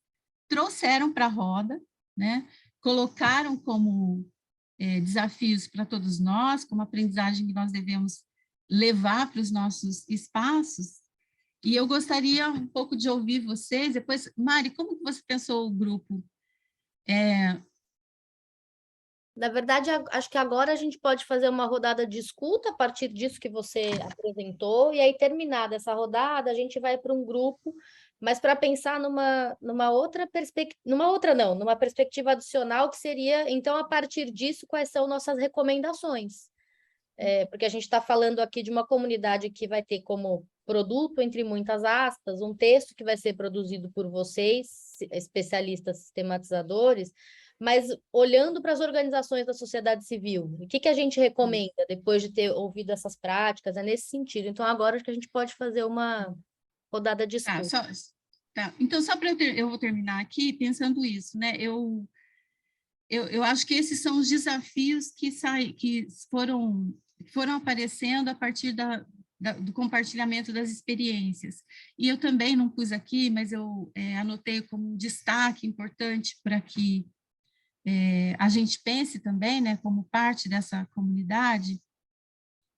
trouxeram para a roda, né, colocaram como desafios para todos nós, como aprendizagem que nós devemos levar para os nossos espaços. E eu gostaria um pouco de ouvir vocês. Depois, Mari, como que você pensou o grupo? Na verdade, acho que agora a gente pode fazer uma rodada de escuta a partir disso que você apresentou, e aí, terminada essa rodada, a gente vai para um grupo, mas para pensar numa outra perspectiva, numa perspectiva adicional, que seria, então, a partir disso, quais são nossas recomendações. Porque a gente está falando aqui de uma comunidade que vai ter como produto, entre muitas aspas, um texto que vai ser produzido por vocês, especialistas sistematizadores, mas olhando para as organizações da sociedade civil, o que a gente recomenda depois de ter ouvido essas práticas? É nesse sentido. Então, agora acho que a gente pode fazer uma rodada de escuta. Então, só para eu vou terminar aqui pensando isso, né? Eu acho que esses são os desafios que foram aparecendo a partir do compartilhamento das experiências. E eu também não pus aqui, mas eu anotei como um destaque importante para que a gente pense também, né, como parte dessa comunidade,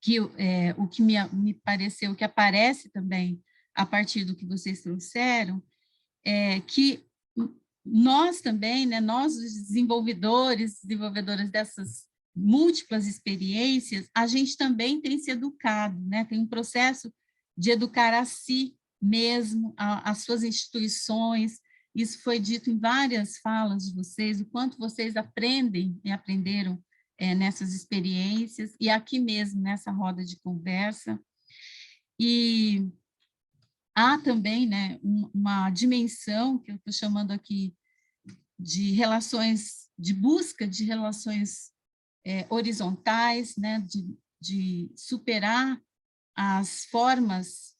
que o que me pareceu que aparece também a partir do que vocês trouxeram, é que nós também, né, nós os desenvolvedoras dessas múltiplas experiências, a gente também tem se educado, né, tem um processo de educar a si mesmo, as suas instituições. Isso foi dito em várias falas de vocês, o quanto vocês aprendem e aprenderam nessas experiências, e aqui mesmo, nessa roda de conversa. E há também, né, uma dimensão que eu estou chamando aqui de relações, de busca de relações horizontais, né, de superar as formas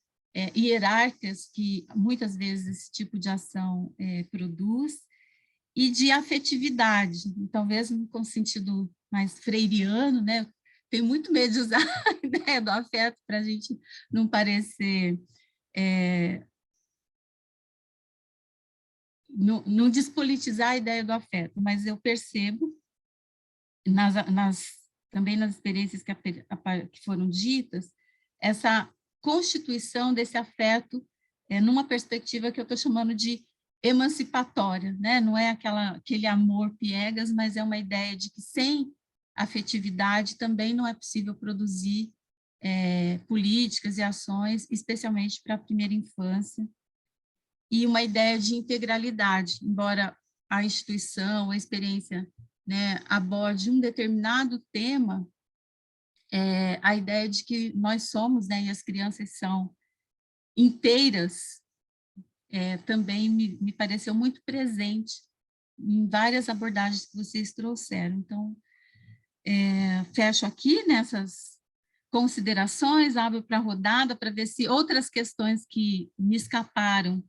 hierárquicas que muitas vezes esse tipo de ação produz, e de afetividade, talvez no sentido mais freiriano, né? Tenho muito medo de usar a ideia do afeto para a gente não parecer não despolitizar a ideia do afeto, mas eu percebo, também nas experiências que foram ditas, essa constituição desse afeto numa perspectiva que eu estou chamando de emancipatória, né? Não é aquele amor piegas, mas é uma ideia de que sem afetividade também não é possível produzir políticas e ações, especialmente para a primeira infância, e uma ideia de integralidade, embora a instituição, a experiência, né, aborde um determinado tema, a ideia de que nós somos, né, e as crianças são inteiras, também me pareceu muito presente em várias abordagens que vocês trouxeram. Então, fecho aqui nessas considerações, abro para a rodada para ver se outras questões que me escaparam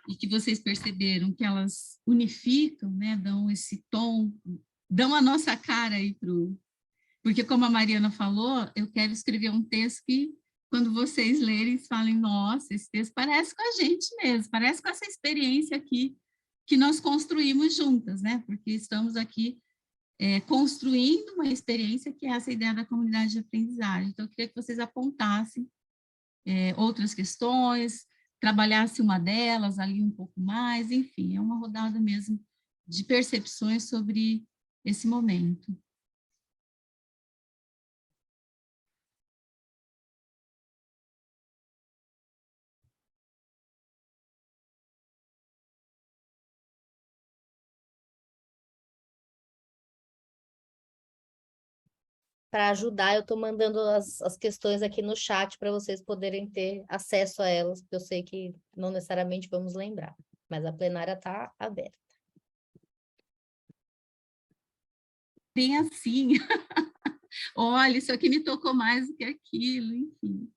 e que vocês perceberam que elas unificam, né, dão esse tom, dão a nossa cara aí porque, como a Mariana falou, eu quero escrever um texto que, quando vocês lerem, falem, nossa, esse texto parece com a gente mesmo, parece com essa experiência aqui que nós construímos juntas, né? Porque estamos aqui construindo uma experiência que é essa ideia da comunidade de aprendizagem. Então, eu queria que vocês apontassem outras questões, trabalhasse uma delas ali um pouco mais, enfim, é uma rodada mesmo de percepções sobre esse momento. Para ajudar, eu estou mandando as questões aqui no chat para vocês poderem ter acesso a elas, porque eu sei que não necessariamente vamos lembrar, mas a plenária está aberta. Bem assim, olha, isso aqui me tocou mais do que aquilo, enfim.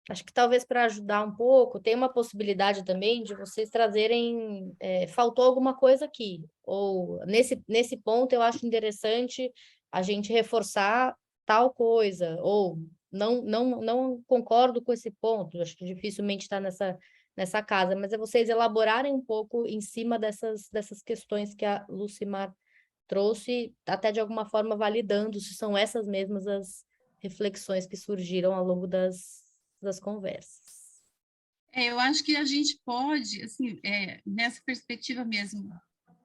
Acho que talvez para ajudar um pouco, tem uma possibilidade também de vocês trazerem, faltou alguma coisa aqui, ou nesse ponto eu acho interessante a gente reforçar tal coisa, ou não concordo com esse ponto, acho que dificilmente está nessa casa, mas é vocês elaborarem um pouco em cima dessas questões que a Lucimar trouxe, até de alguma forma validando se são essas mesmas as reflexões que surgiram ao longo das conversas. Eu acho que a gente pode, assim, nessa perspectiva mesmo,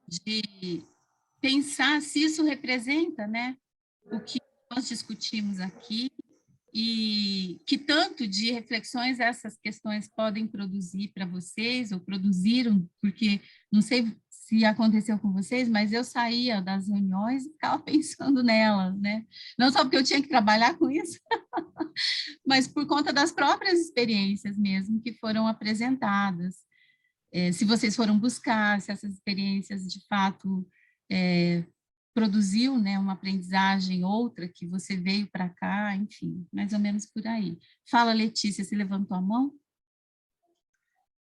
de pensar se isso representa, né, o que nós discutimos aqui, e que tanto de reflexões essas questões podem produzir para vocês, ou produziram, porque não sei se aconteceu com vocês, mas eu saía das reuniões e ficava pensando nelas, né? Não só porque eu tinha que trabalhar com isso, mas por conta das próprias experiências mesmo que foram apresentadas. Se vocês foram buscar, se essas experiências de fato produziu, né, uma aprendizagem, outra que você veio para cá, enfim, mais ou menos por aí. Fala, Letícia, você levantou a mão?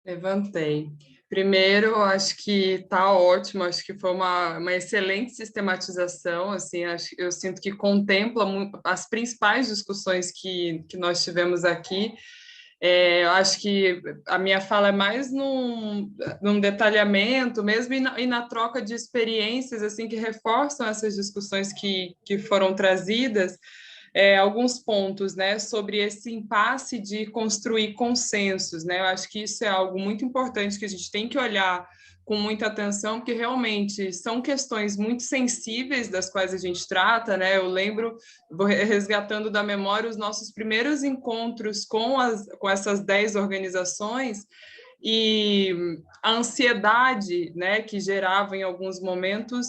Levantei. Primeiro, acho que está ótimo, acho que foi uma excelente sistematização, assim, eu sinto que contempla as principais discussões que nós tivemos aqui. Eu acho que a minha fala é mais num detalhamento mesmo e na troca de experiências assim que reforçam essas discussões que foram trazidas. Alguns pontos, né, sobre esse impasse de construir consensos, né? Eu acho que isso é algo muito importante que a gente tem que olhar com muita atenção, porque realmente são questões muito sensíveis das quais a gente trata, né? Eu lembro, vou resgatando da memória os nossos primeiros encontros com essas 10 organizações e a ansiedade, né, que gerava em alguns momentos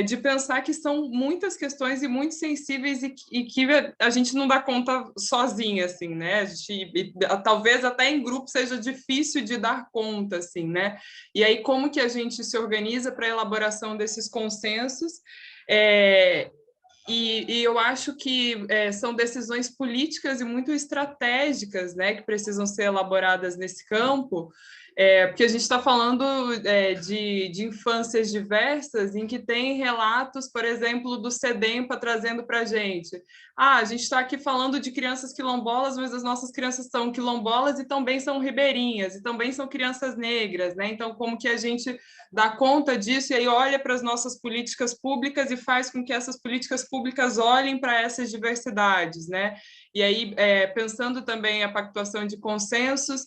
de pensar que são muitas questões e muito sensíveis e que a gente não dá conta sozinha, assim, né? Talvez até em grupo seja difícil de dar conta, assim, né? E aí como que a gente se organiza para a elaboração desses consensos? E eu acho que são decisões políticas e muito estratégicas, né, que precisam ser elaboradas nesse campo, porque a gente está falando de infâncias diversas, em que tem relatos, por exemplo, do SEDEMPA trazendo para a gente. A gente está aqui falando de crianças quilombolas, mas as nossas crianças são quilombolas e também são ribeirinhas, e também são crianças negras, né? Então, como que a gente dá conta disso e aí olha para as nossas políticas públicas e faz com que essas políticas públicas olhem para essas diversidades, né? E aí, pensando também a pactuação de consensos,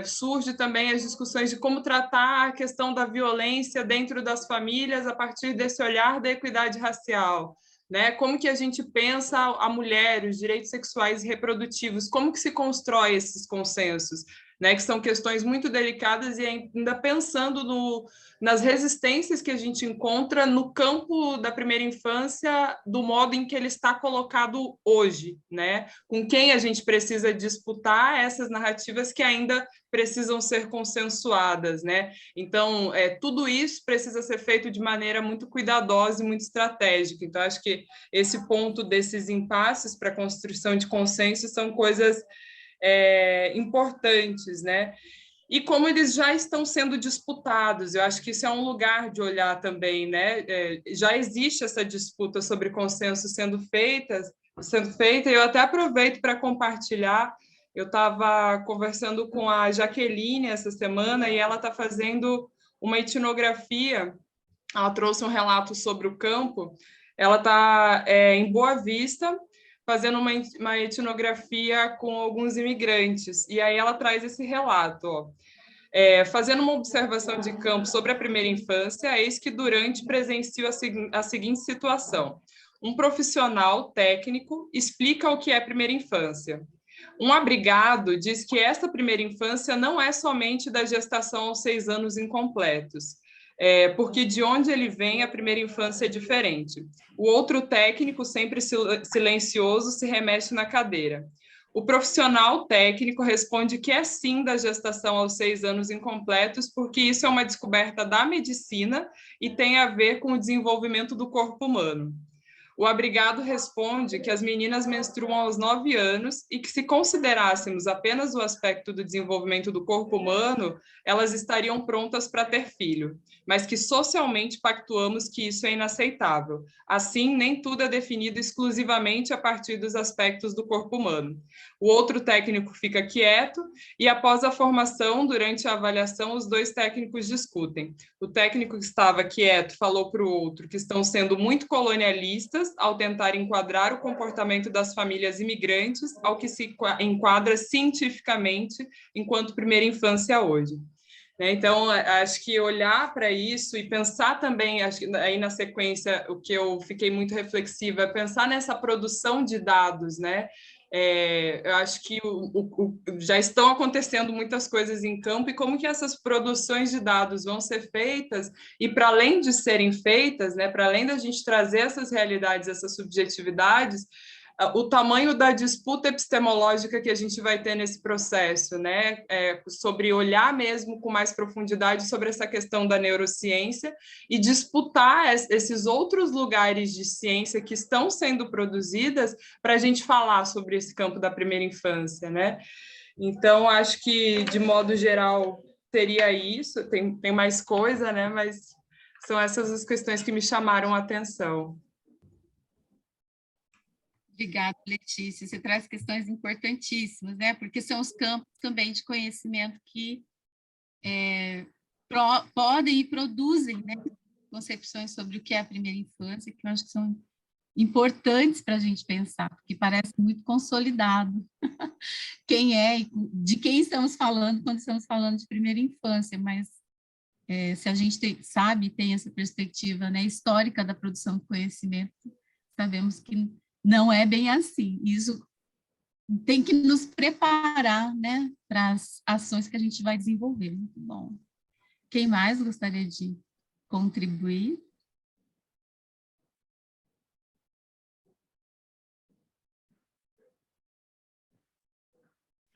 surge também as discussões de como tratar a questão da violência dentro das famílias a partir desse olhar da equidade racial, né? Como que a gente pensa a mulher, os direitos sexuais e reprodutivos, como que se constrói esses consensos, né? Que são questões muito delicadas e ainda pensando nas resistências que a gente encontra no campo da primeira infância, do modo em que ele está colocado hoje, né? Com quem a gente precisa disputar essas narrativas que ainda precisam ser consensuadas, né? Então, tudo isso precisa ser feito de maneira muito cuidadosa e muito estratégica. Então, acho que esse ponto desses impasses para a construção de consenso são coisas importantes, né? E como eles já estão sendo disputados, eu acho que isso é um lugar de olhar também, né? Já existe essa disputa sobre consenso sendo feita, e eu até aproveito para compartilhar. Eu estava conversando com a Jaqueline essa semana e ela está fazendo uma etnografia. Ela trouxe um relato sobre o campo. Ela está em Boa Vista, fazendo uma etnografia com alguns imigrantes. E aí ela traz esse relato, ó. Fazendo uma observação de campo sobre a primeira infância, eis que durante presencio a seguinte situação. Um profissional técnico explica o que é primeira infância. Um abrigado diz que esta primeira infância não é somente da gestação aos 6 anos incompletos, porque de onde ele vem, a primeira infância é diferente. O outro técnico, sempre silencioso, se remexe na cadeira. O profissional técnico responde que é sim da gestação aos 6 anos incompletos, porque isso é uma descoberta da medicina e tem a ver com o desenvolvimento do corpo humano. O abrigado responde que as meninas menstruam aos 9 anos e que, se considerássemos apenas o aspecto do desenvolvimento do corpo humano, elas estariam prontas para ter filho, mas que socialmente pactuamos que isso é inaceitável. Assim, nem tudo é definido exclusivamente a partir dos aspectos do corpo humano. O outro técnico fica quieto e, após a formação, durante a avaliação, os dois técnicos discutem. O técnico que estava quieto falou para o outro que estão sendo muito colonialistas ao tentar enquadrar o comportamento das famílias imigrantes ao que se enquadra cientificamente enquanto primeira infância hoje. Então, acho que olhar para isso e pensar também, acho que aí na sequência, o que eu fiquei muito reflexiva, é pensar nessa produção de dados, né? Eu acho que já estão acontecendo muitas coisas em campo e como que essas produções de dados vão ser feitas e, para além de serem feitas, né, para além da gente trazer essas realidades, essas subjetividades, o tamanho da disputa epistemológica que a gente vai ter nesse processo, né? Sobre olhar mesmo com mais profundidade sobre essa questão da neurociência e disputar esses outros lugares de ciência que estão sendo produzidas para a gente falar sobre esse campo da primeira infância, né? Então, acho que, de modo geral, teria isso, tem mais coisa, né? Mas são essas as questões que me chamaram a atenção. Obrigada, Letícia. Você traz questões importantíssimas, né? Porque são os campos também de conhecimento que podem e produzem, né, concepções sobre o que é a primeira infância, que eu acho que são importantes para a gente pensar, porque parece muito consolidado quem é e de quem estamos falando quando estamos falando de primeira infância, mas se a gente tem essa perspectiva, né, histórica da produção de conhecimento, sabemos que não é bem assim. Isso tem que nos preparar, né, para as ações que a gente vai desenvolver. Muito bom. Quem mais gostaria de contribuir?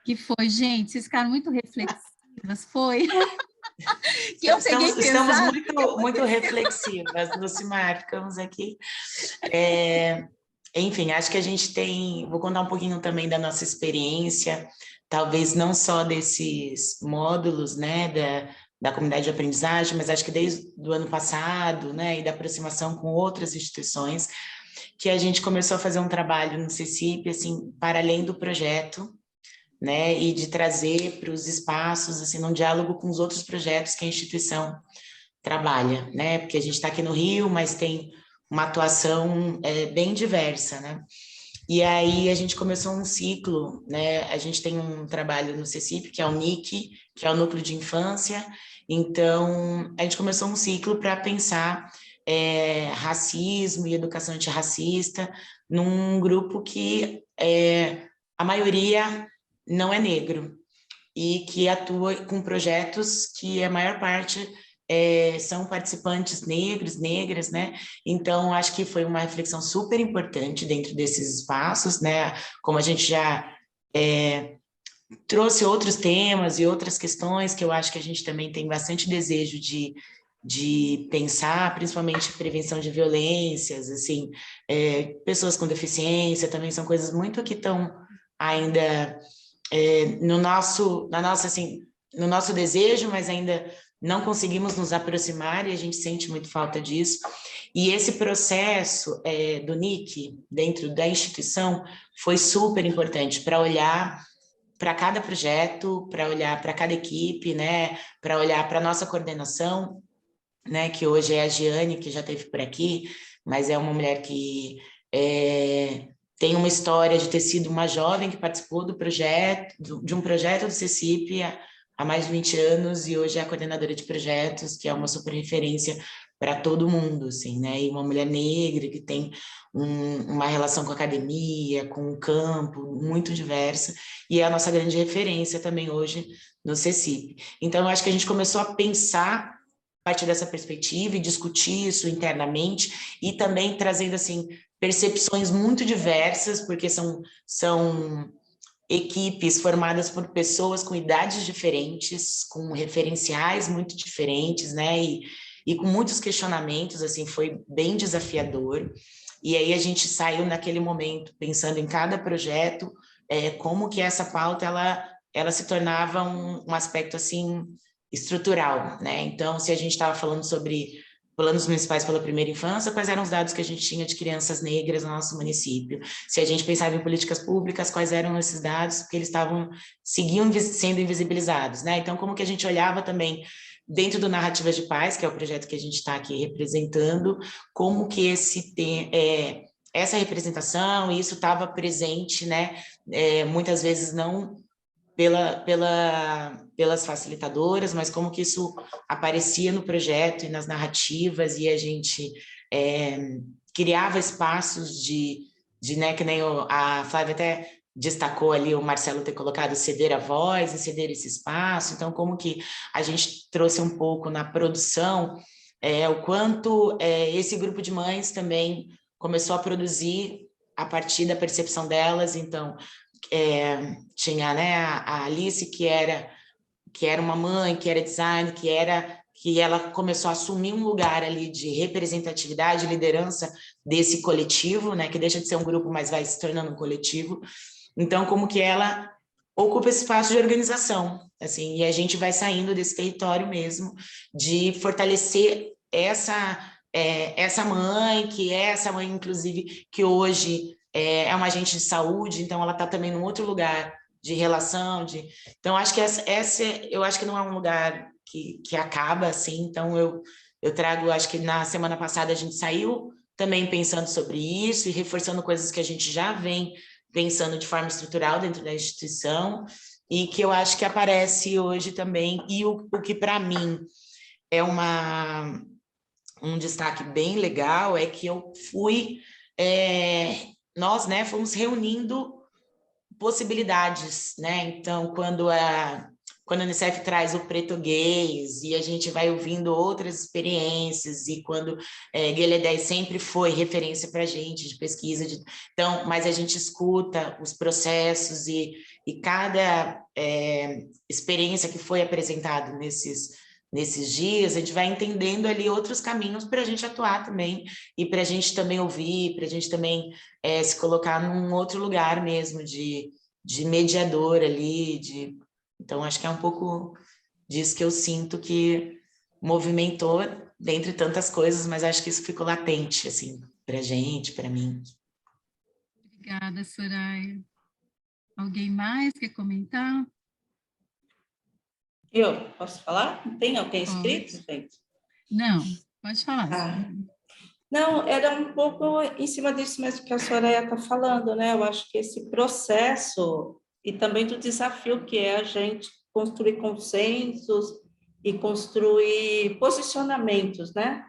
Que foi, gente? Vocês ficaram muito reflexivas, foi? Que eu peguei Estamos pesado. muito reflexivas, Lucimar, ficamos aqui. Enfim, acho que a gente tem... Vou contar um pouquinho também da nossa experiência, talvez não só desses módulos, né, da comunidade de aprendizagem, mas acho que desde o ano passado, né, e da aproximação com outras instituições, que a gente começou a fazer um trabalho no CECIP, assim, para além do projeto, né, e de trazer para os espaços, assim, num diálogo com os outros projetos que a instituição trabalha, né, porque a gente está aqui no Rio, mas tem uma atuação bem diversa, né, e aí a gente começou um ciclo, né, a gente tem um trabalho no CECIP, que é o NIC, que é o Núcleo de Infância, então a gente começou um ciclo para pensar racismo e educação antirracista num grupo que a maioria não é negro, e que atua com projetos que a maior parte são participantes negros, negras, né? Então, acho que foi uma reflexão super importante dentro desses espaços, né? Como a gente já trouxe outros temas e outras questões que eu acho que a gente também tem bastante desejo de pensar, principalmente prevenção de violências, assim, pessoas com deficiência também são coisas muito que estão ainda no nosso desejo, mas ainda não conseguimos nos aproximar e a gente sente muito falta disso. E esse processo do NIC, dentro da instituição, foi super importante para olhar para cada projeto, para olhar para cada equipe, né, para olhar para a nossa coordenação, né, que hoje é a Giane, que já esteve por aqui, mas é uma mulher que tem uma história de ter sido uma jovem que participou do projeto, de um projeto do CECIP há mais de 20 anos, e hoje é a coordenadora de projetos, que é uma super referência para todo mundo, assim, né? E uma mulher negra que tem uma relação com a academia, com o campo, muito diversa, e é a nossa grande referência também hoje no CECIP. Então, eu acho que a gente começou a pensar a partir dessa perspectiva e discutir isso internamente, e também trazendo, assim, percepções muito diversas, porque são equipes formadas por pessoas com idades diferentes, com referenciais muito diferentes, né, e com muitos questionamentos, assim, foi bem desafiador. E aí a gente saiu naquele momento pensando em cada projeto, como que essa pauta ela se tornava um aspecto assim estrutural, né? Então, se a gente estava falando sobre planos municipais pela primeira infância, quais eram os dados que a gente tinha de crianças negras no nosso município? Se a gente pensava em políticas públicas, quais eram esses dados? Porque eles seguiam sendo invisibilizados, né? Então, como que a gente olhava também dentro do Narrativas de Paz, que é o projeto que a gente está aqui representando, como que essa representação, e isso estava presente, né? Muitas vezes não pelas facilitadoras, mas como que isso aparecia no projeto e nas narrativas, e a gente criava espaços né, que nem a Flávia até destacou ali, o Marcelo ter colocado ceder a voz e ceder esse espaço. Então, como que a gente trouxe um pouco na produção o quanto esse grupo de mães também começou a produzir a partir da percepção delas. Então, tinha, né, a Alice, que era uma mãe, que era designer, que ela começou a assumir um lugar ali de representatividade, liderança desse coletivo, né, que deixa de ser um grupo, mas vai se tornando um coletivo. Então, como que ela ocupa esse espaço de organização, assim, e a gente vai saindo desse território mesmo, de fortalecer essa mãe, que é essa mãe, inclusive, que hoje é uma agente de saúde, então ela está também num outro lugar de relação, então acho que eu acho que não é um lugar que acaba assim, então eu trago, acho que na semana passada a gente saiu também pensando sobre isso e reforçando coisas que a gente já vem pensando de forma estrutural dentro da instituição, e que eu acho que aparece hoje também, e o que para mim é um destaque bem legal, é que eu nós, né, fomos reunindo possibilidades, né, então quando a Unicef traz o Pretoguês, e a gente vai ouvindo outras experiências, e quando Guilherme 10 sempre foi referência para a gente de pesquisa, então, mas a gente escuta os processos e cada experiência que foi apresentada nesses dias, a gente vai entendendo ali outros caminhos para a gente atuar também, e para a gente também ouvir, para a gente também se colocar num outro lugar mesmo, de mediador ali, então acho que é um pouco disso que eu sinto que movimentou, dentre tantas coisas, mas acho que isso ficou latente, assim, para a gente, para mim. Obrigada, Soraya. Alguém mais quer comentar? Eu posso falar? Tem alguém escrito, gente? Não, pode falar. Não, era um pouco em cima disso mesmo que a Soraya está falando, né? Eu acho que esse processo, e também do desafio que é a gente construir consensos e construir posicionamentos, né?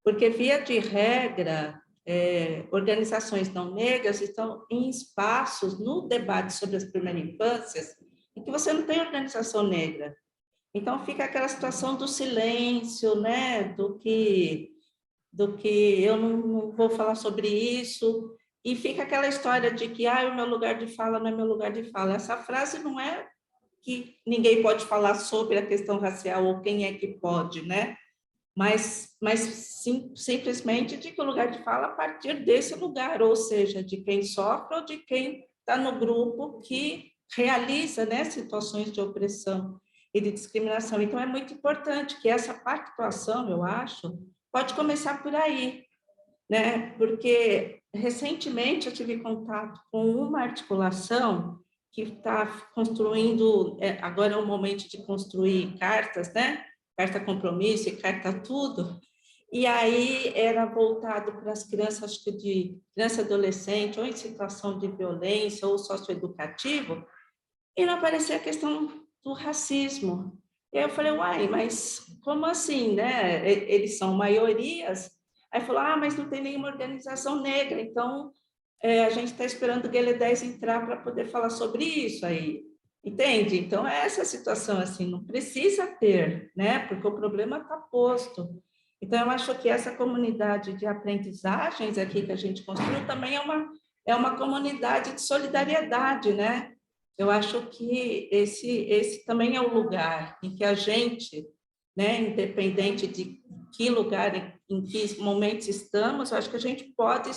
Porque, via de regra, organizações não negras estão em espaços no debate sobre as primeiras infâncias em que você não tem organização negra. Então, fica aquela situação do silêncio, né? Do que eu não vou falar sobre isso, e fica aquela história de que o meu lugar de fala não é meu lugar de fala. Essa frase não é que ninguém pode falar sobre a questão racial ou quem é que pode, né? Mas simplesmente de que o lugar de fala a partir desse lugar, ou seja, de quem sofre ou de quem está no grupo que realiza, né, situações de opressão e de discriminação. Então, é muito importante que essa pactuação, eu acho, pode começar por aí, né? Porque recentemente eu tive contato com uma articulação que está construindo, agora é o momento de construir cartas, né? Carta compromisso e carta tudo, e aí era voltado para as crianças, acho que de criança e adolescente, ou em situação de violência, ou socioeducativo, e não aparecia a questão do racismo. E aí eu falei, mas como assim, né? Eles são maiorias. Aí falou, mas não tem nenhuma organização negra, então a gente está esperando o Guilherme 10 entrar para poder falar sobre isso aí. Entende? Então, é essa situação, assim, não precisa ter, né? Porque o problema está posto. Então, eu acho que essa comunidade de aprendizagens aqui que a gente construiu também é uma comunidade de solidariedade, né? Eu acho que esse também é o lugar em que a gente, né, independente de que lugar, em que momentos estamos, eu acho que a gente pode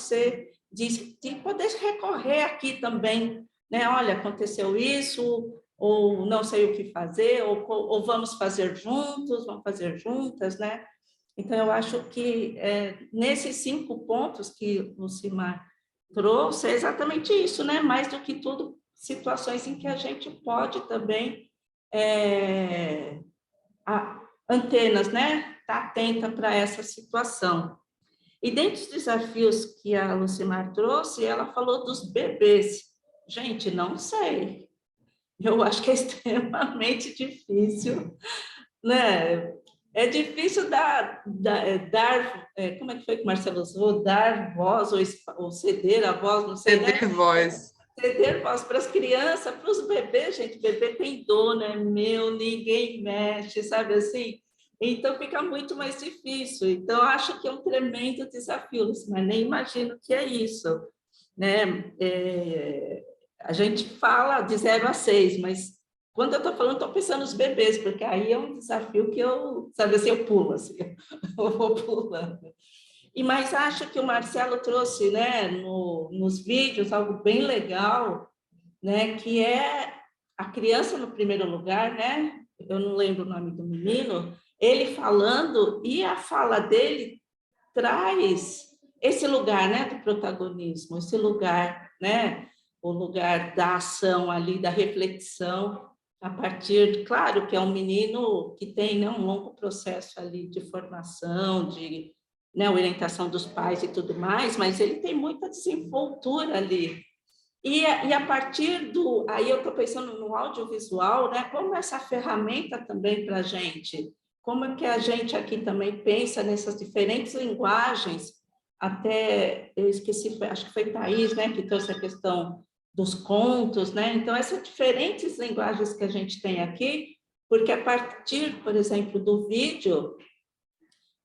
de poder recorrer aqui também, né? Olha, aconteceu isso, ou não sei o que fazer, ou vamos fazer juntos, vamos fazer juntas, né? Então, eu acho que nesses 5 pontos que o Lucimar trouxe, é exatamente isso, né? Mais do que tudo, situações em que a gente pode também antenas, né? Tá atenta para essa situação. E dentre os desafios que a Lucimar trouxe, ela falou dos bebês. Gente, não sei. Eu acho que é extremamente difícil, né? É difícil dar como é que foi que o Marcelo usou? Dar voz ou ceder a voz, não sei, ceder, né? Voz. Ceder voz para as crianças, para os bebês, gente. Bebê tem dor, né? Ninguém mexe, sabe assim? Então, fica muito mais difícil. Então, acho que é um tremendo desafio, mas nem imagino que é isso, né? A gente fala de 0 a 6, mas quando eu estou falando, estou pensando nos bebês, porque aí é um desafio que sabe assim, eu pulo, assim, eu vou pulando. Mas acho que o Marcelo trouxe, né, nos vídeos algo bem legal, né, que é a criança no primeiro lugar, né? Eu não lembro o nome do menino, ele falando, e a fala dele traz esse lugar, né, do protagonismo, esse lugar, né, o lugar da ação ali, da reflexão, a partir, claro, que é um menino que tem, né, um longo processo ali de formação, de, né, orientação dos pais e tudo mais, mas ele tem muita desenvoltura ali. E a partir do... Aí eu estou pensando no audiovisual, né? Como essa ferramenta também para a gente, como é que a gente aqui também pensa nessas diferentes linguagens, até, eu esqueci, acho que foi Thaís, né, que trouxe a questão dos contos, né? Então, essas diferentes linguagens que a gente tem aqui, porque a partir, por exemplo, do vídeo,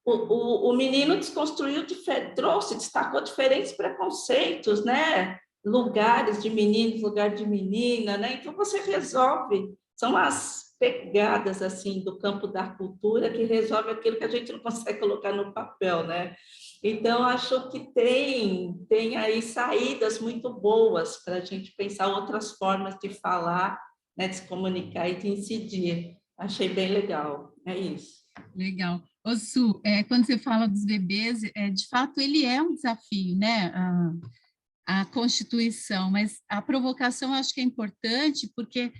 o menino desconstruiu, destacou diferentes preconceitos, né? Lugares de meninos, lugar de menina, né? Então você resolve, são as pegadas assim do campo da cultura que resolve aquilo que a gente não consegue colocar no papel, né? Então acho que tem aí saídas muito boas para a gente pensar outras formas de falar, né? De se comunicar e de incidir. Achei bem legal, é isso. Legal. Ô, Su, quando você fala dos bebês, de fato ele é um desafio, né? A Constituição, mas a provocação eu acho que é importante, porque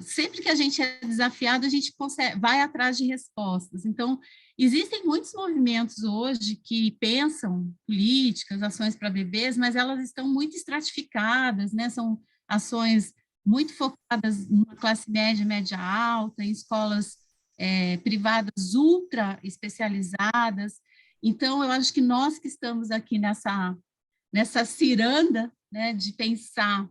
sempre que a gente é desafiado, a gente vai atrás de respostas. Então, existem muitos movimentos hoje que pensam políticas, ações para bebês, mas elas estão muito estratificadas, né? São ações muito focadas numa classe média, média alta, em escolas privadas ultra especializadas. Então, eu acho que nós que estamos aqui nessa ciranda, né, de pensar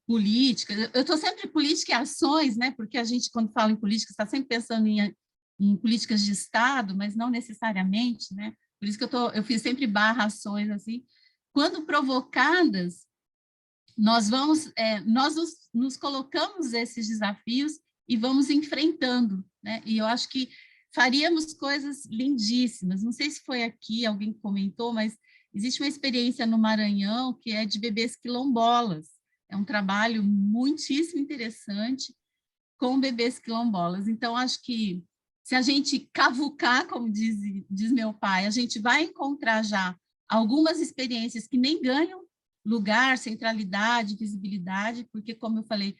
política. Eu estou sempre em política e ações, né, porque a gente, quando fala em política, está sempre pensando em políticas de Estado, mas não necessariamente, né? Por isso que eu fiz sempre barra ações, assim. Quando provocadas, nós nos colocamos esses desafios e vamos enfrentando, né? E eu acho que faríamos coisas lindíssimas. Não sei se foi aqui, alguém comentou, mas existe uma experiência no Maranhão que é de bebês quilombolas. É um trabalho muitíssimo interessante com bebês quilombolas. Então, acho que se a gente cavucar, como diz meu pai, a gente vai encontrar já algumas experiências que nem ganham lugar, centralidade, visibilidade, porque, como eu falei,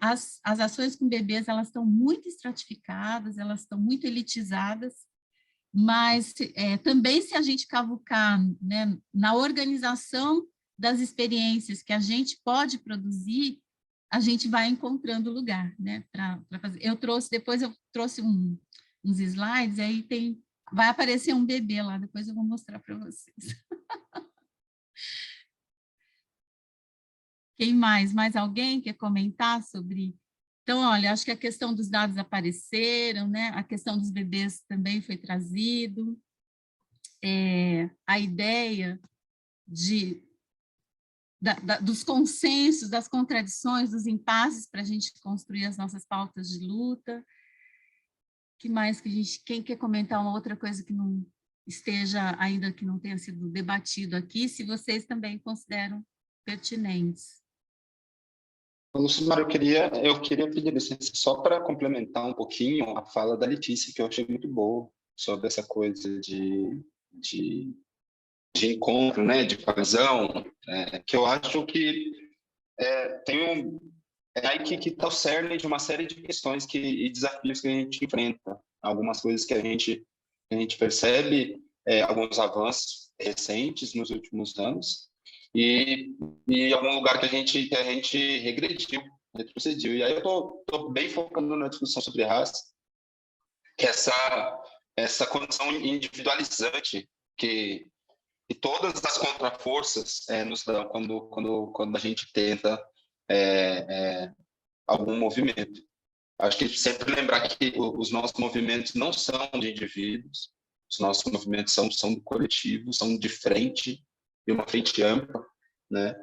as ações com bebês, elas estão muito estratificadas, elas estão muito elitizadas, mas também se a gente cavucar, né, na organização das experiências que a gente pode produzir, a gente vai encontrando lugar, né, para fazer. Depois eu trouxe uns slides, aí vai aparecer um bebê lá, depois eu vou mostrar para vocês. Quem mais? Mais alguém quer comentar sobre... Então, olha, acho que a questão dos dados apareceram, né? A questão dos bebês também foi trazido. A ideia dos consensos, das contradições, dos impasses para a gente construir as nossas pautas de luta. Que mais quem quer comentar uma outra coisa que não esteja ainda, que não tenha sido debatido aqui, se vocês também consideram pertinentes? Lucimar, eu queria pedir licença só para complementar um pouquinho a fala da Letícia, que eu achei muito boa, sobre essa coisa de encontro, né, de coesão, que eu acho que é aí que está o cerne de uma série de questões e desafios que a gente enfrenta. Algumas coisas que a gente percebe, alguns avanços recentes nos últimos anos, e algum lugar que a gente retrocediu. E aí eu estou bem focando na discussão sobre raça, que essa condição individualizante que todas as contraforças nos dão quando a gente tenta algum movimento. Acho que sempre lembrar que os nossos movimentos não são de indivíduos, os nossos movimentos são do coletivo, são de frente, e uma frente ampla, né?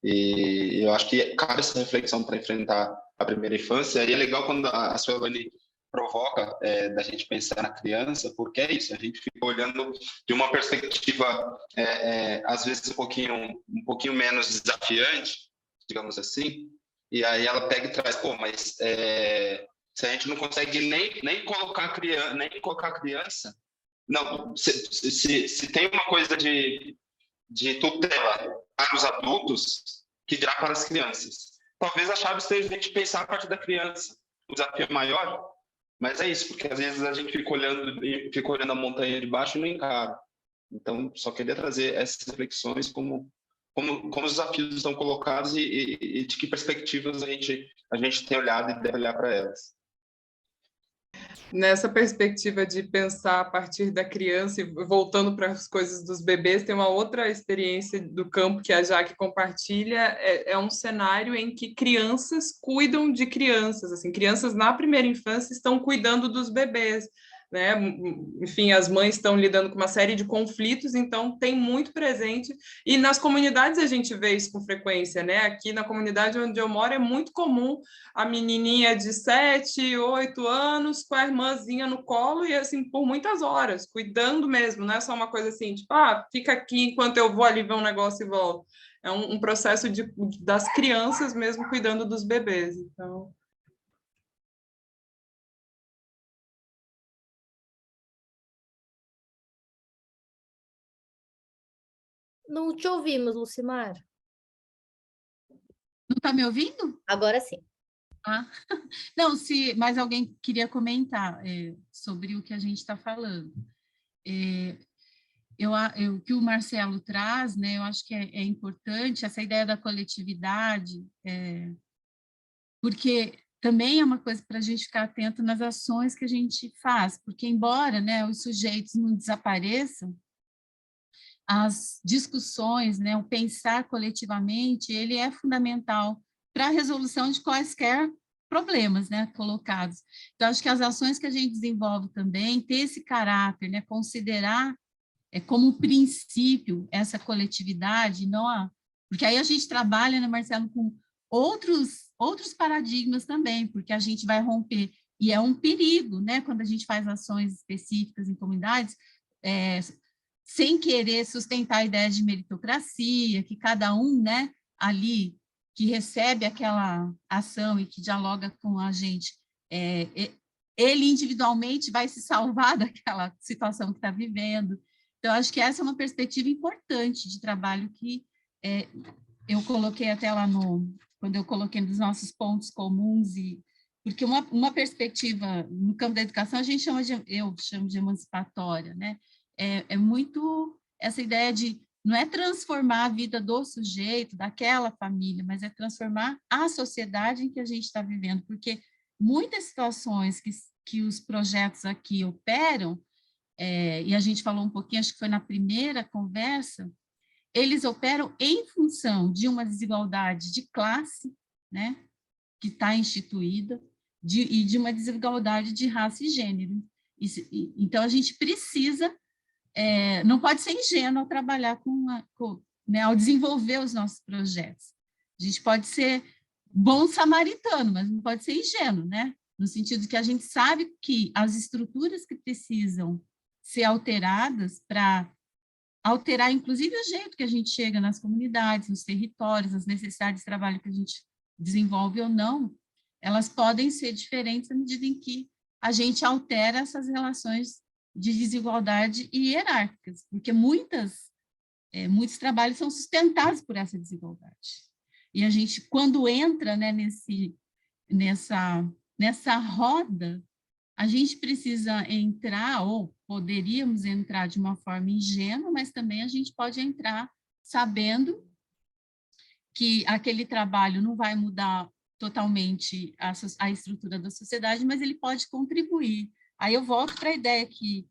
E eu acho que cabe essa reflexão para enfrentar a primeira infância, e é legal quando a Suelane provoca da gente pensar na criança, porque é isso, a gente fica olhando de uma perspectiva, às vezes, um pouquinho menos desafiante, digamos assim, E aí ela pega e traz, pô, mas se a gente não consegue nem colocar a criança, não, se tem uma coisa de tutela para os adultos, que dirá para as crianças. Talvez a chave esteja a gente pensar a partir da criança. O desafio é maior, mas é isso, porque às vezes a gente fica olhando a montanha de baixo e não encara. Então, só queria trazer essas reflexões como os desafios estão colocados e de que perspectivas a gente tem olhado e deve olhar para elas. Nessa perspectiva de pensar a partir da criança e voltando para as coisas dos bebês, tem uma outra experiência do campo que a Jaque compartilha, é um cenário em que crianças cuidam de crianças, assim, crianças na primeira infância estão cuidando dos bebês, né? Enfim, as mães estão lidando com uma série de conflitos, então tem muito presente, e nas comunidades a gente vê isso com frequência, né? Aqui na comunidade onde eu moro é muito comum a menininha de 7, 8 anos com a irmãzinha no colo e assim por muitas horas, cuidando mesmo, não é só uma coisa assim, tipo, fica aqui enquanto eu vou ali ver um negócio e volto. É um processo das crianças mesmo cuidando dos bebês, então... Não te ouvimos, Lucimar. Não está me ouvindo? Agora sim. Não, se mais alguém queria comentar sobre o que a gente está falando. O que o Marcelo traz, né, eu acho que é importante essa ideia da coletividade, porque também é uma coisa para a gente ficar atento nas ações que a gente faz, porque embora, né, os sujeitos não desapareçam, as discussões, né, o pensar coletivamente, ele é fundamental para a resolução de quaisquer problemas, né, colocados. Então, acho que as ações que a gente desenvolve também, ter esse caráter, né, considerar como princípio essa coletividade, não porque aí a gente trabalha, né, Marcelo, com outros paradigmas também, porque a gente vai romper, e é um perigo, né, quando a gente faz ações específicas em comunidades, sem querer sustentar a ideia de meritocracia, que cada um, né, ali, que recebe aquela ação e que dialoga com a gente, ele individualmente vai se salvar daquela situação que está vivendo. Então, acho que essa é uma perspectiva importante de trabalho que eu coloquei até lá quando eu coloquei nos nossos pontos comuns, porque uma perspectiva no campo da educação eu chamo de emancipatória, né? É muito essa ideia de, não é transformar a vida do sujeito, daquela família, mas é transformar a sociedade em que a gente está vivendo, porque muitas situações que os projetos aqui operam, e a gente falou um pouquinho, acho que foi na primeira conversa, eles operam em função de uma desigualdade de classe, né, que está instituída, e de uma desigualdade de raça e gênero. Então, a gente precisa... não pode ser ingênuo ao trabalhar né, ao desenvolver os nossos projetos. A gente pode ser bom samaritano, mas não pode ser ingênuo, né? No sentido que a gente sabe que as estruturas que precisam ser alteradas para alterar, inclusive, o jeito que a gente chega nas comunidades, nos territórios, as necessidades de trabalho que a gente desenvolve ou não, elas podem ser diferentes à medida em que a gente altera essas relações de desigualdade e hierárquicas, porque muitos trabalhos são sustentados por essa desigualdade. E a gente, quando entra, né, nessa roda, a gente precisa entrar, ou poderíamos entrar de uma forma ingênua, mas também a gente pode entrar sabendo que aquele trabalho não vai mudar totalmente a estrutura da sociedade, mas ele pode contribuir. Aí eu volto para a ideia que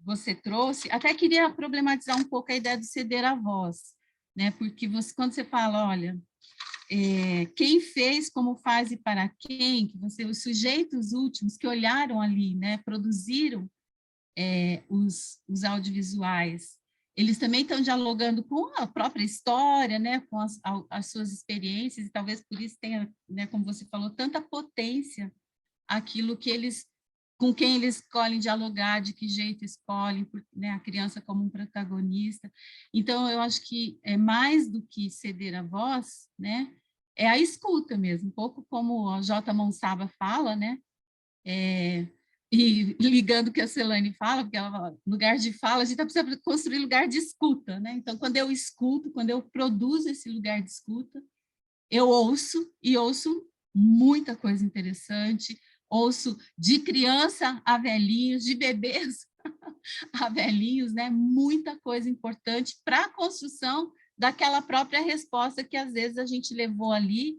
você trouxe, até queria problematizar um pouco a ideia de ceder a voz, né? Porque quando você fala, olha, quem fez, como faz e para quem, que os sujeitos últimos que olharam ali, né, produziram os audiovisuais, eles também estão dialogando com a própria história, né, com as suas experiências, e talvez por isso tenha, né, como você falou, tanta potência aquilo que com quem eles escolhem dialogar, de que jeito escolhem, né, a criança como um protagonista. Então, eu acho que é mais do que ceder a voz, né, é a escuta mesmo, um pouco como a J. Monsaba fala, né? E ligando o que a Celane fala, porque ela, lugar de fala, a gente precisa construir lugar de escuta, né? Então, quando eu escuto, quando eu produzo esse lugar de escuta, eu ouço, e ouço muita coisa interessante, ouço de criança a velhinhos, de bebês a velhinhos, né? Muita coisa importante para a construção daquela própria resposta que às vezes a gente levou ali,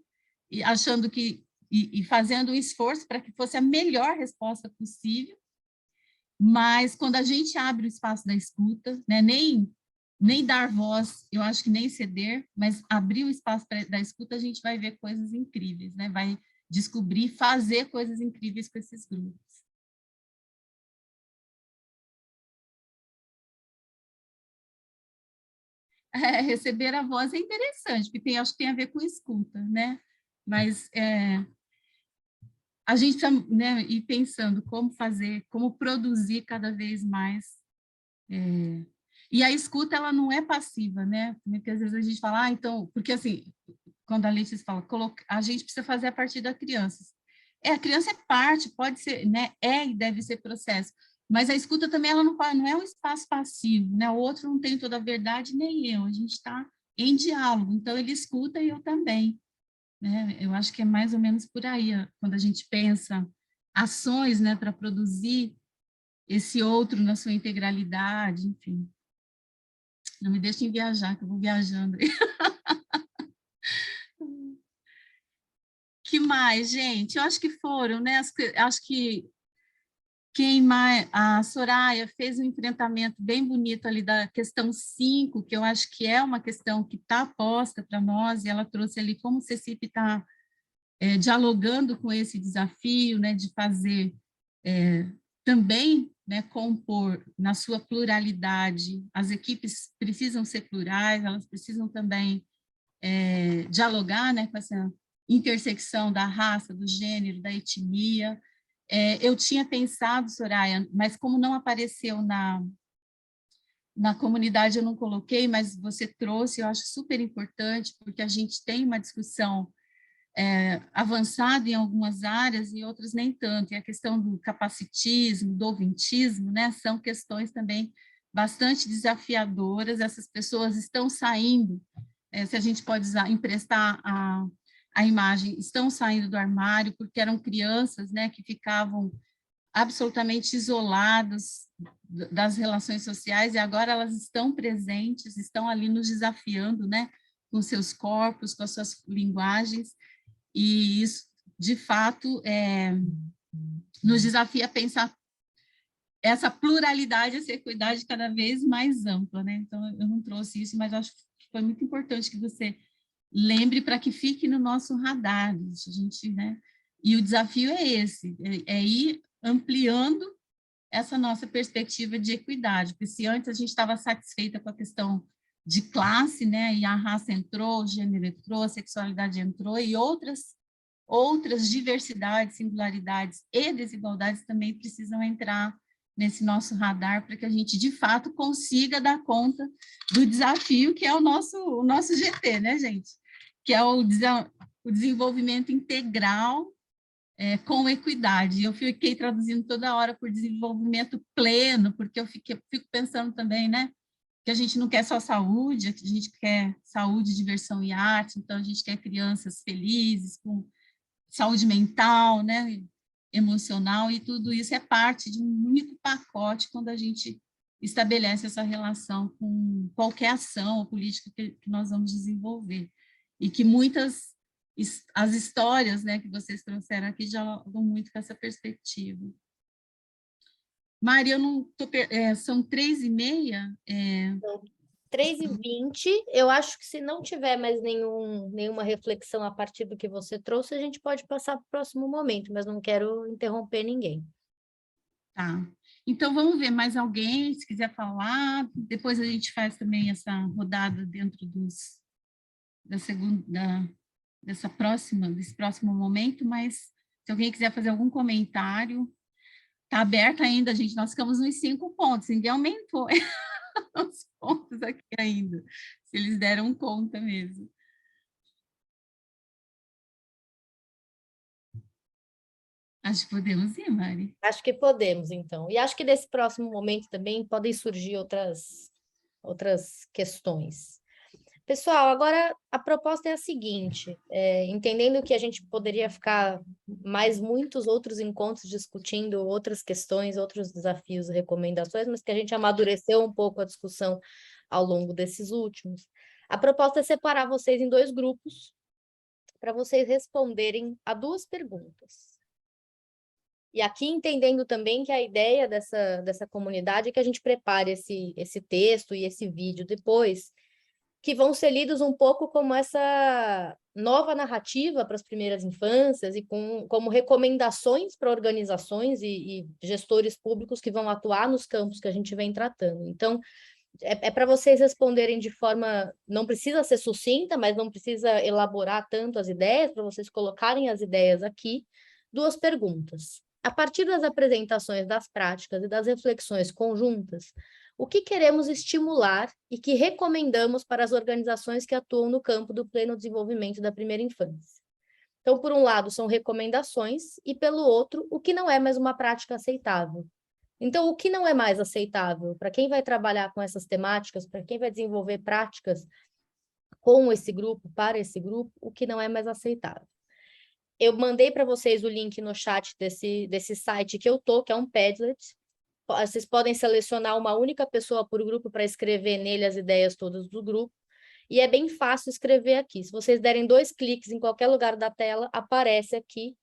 e achando que e fazendo um esforço para que fosse a melhor resposta possível, mas quando a gente abre o espaço da escuta, né? Nem dar voz, eu acho que nem ceder, mas abrir o espaço da escuta, a gente vai ver coisas incríveis, né? Vai descobrir, fazer coisas incríveis com esses grupos. Receber a voz é interessante, porque acho que tem a ver com escuta, né? Mas a gente precisa, né, ir pensando como fazer, como produzir cada vez mais. E a escuta, ela não é passiva, né? Porque às vezes a gente fala, então, porque assim, quando a Letícia fala, a gente precisa fazer a partir da criança. A criança é parte, pode ser, né? E deve ser processo. Mas a escuta também, ela não é um espaço passivo, né? O outro não tem toda a verdade, nem eu. A gente está em diálogo. Então, ele escuta e eu também, né? Eu acho que é mais ou menos por aí, quando a gente pensa ações, né, para produzir esse outro na sua integralidade, enfim. Não me deixem viajar, que eu vou viajando. Que mais, gente? Eu acho que foram, né? Acho que quem mais, a Soraya fez um enfrentamento bem bonito ali da questão 5, que eu acho que é uma questão que está posta para nós, e ela trouxe ali como o CECIP está dialogando com esse desafio, né, de fazer também, né, compor na sua pluralidade. As equipes precisam ser plurais, elas precisam também dialogar, né, com essa intersecção da raça, do gênero, da etnia. Eu tinha pensado, Soraya, mas como não apareceu na comunidade, eu não coloquei, mas você trouxe, eu acho super importante, porque a gente tem uma discussão avançada em algumas áreas e outras nem tanto, e a questão do capacitismo, do ouvintismo, né, são questões também bastante desafiadoras. Essas pessoas estão saindo, se a gente pode emprestar a imagem, estão saindo do armário porque eram crianças, né, que ficavam absolutamente isoladas das relações sociais, e agora elas estão presentes, estão ali nos desafiando, né, com seus corpos, com as suas linguagens, e isso, de fato, nos desafia a pensar essa pluralidade, essa equidade cada vez mais ampla, né? Então, eu não trouxe isso, mas acho que foi muito importante que você lembre para que fique no nosso radar, isso, a gente, né? E o desafio é esse, é ir ampliando essa nossa perspectiva de equidade, porque se antes a gente estava satisfeita com a questão de classe, né, e a raça entrou, o gênero entrou, a sexualidade entrou, e outras diversidades, singularidades e desigualdades também precisam entrar nesse nosso radar para que a gente, de fato, consiga dar conta do desafio que é o nosso GT, né, gente? Que é o desenvolvimento integral com equidade. Eu fiquei traduzindo toda hora por desenvolvimento pleno, porque eu fico pensando também, né, que a gente não quer só saúde, a gente quer saúde, diversão e arte, então a gente quer crianças felizes, com saúde mental, né, emocional, e tudo isso é parte de um único pacote quando a gente estabelece essa relação com qualquer ação ou política que nós vamos desenvolver. E que as histórias, né, que vocês trouxeram aqui dialogam muito com essa perspectiva. Maria, eu não tô, são 3h30? 3h20, eu acho que se não tiver mais nenhuma reflexão a partir do que você trouxe, a gente pode passar para o próximo momento, mas não quero interromper ninguém. Tá. Então, vamos ver mais alguém, se quiser falar, depois a gente faz também essa rodada dentro desse próximo momento, mas se alguém quiser fazer algum comentário, está aberto ainda, gente, nós ficamos nos 5 pontos, ninguém aumentou os pontos aqui ainda, se eles deram conta mesmo. Acho que podemos ir, Mari. Acho que podemos, então. E acho que nesse próximo momento também podem surgir outras questões. Pessoal, agora a proposta é a seguinte, entendendo que a gente poderia ficar mais muitos outros encontros discutindo outras questões, outros desafios e recomendações, mas que a gente amadureceu um pouco a discussão ao longo desses últimos. A proposta é separar vocês em 2 grupos, para vocês responderem a 2 perguntas. E aqui entendendo também que a ideia dessa comunidade é que a gente prepare esse texto e esse vídeo depois, que vão ser lidos um pouco como essa nova narrativa para as primeiras infâncias e como recomendações para organizações e gestores públicos que vão atuar nos campos que a gente vem tratando. Então, é para vocês responderem de forma, não precisa ser sucinta, mas não precisa elaborar tanto as ideias, para vocês colocarem as ideias aqui, 2 perguntas. A partir das apresentações das práticas e das reflexões conjuntas, o que queremos estimular e que recomendamos para as organizações que atuam no campo do pleno desenvolvimento da primeira infância? Então, por um lado, são recomendações, e pelo outro, o que não é mais uma prática aceitável. Então, o que não é mais aceitável para quem vai trabalhar com essas temáticas, para quem vai desenvolver práticas com esse grupo, para esse grupo, o que não é mais aceitável? Eu mandei para vocês o link no chat desse site que eu tô, que é um Padlet. Vocês podem selecionar uma única pessoa por grupo para escrever nele as ideias todas do grupo. E é bem fácil escrever aqui. Se vocês derem 2 cliques em qualquer lugar da tela, aparece aqui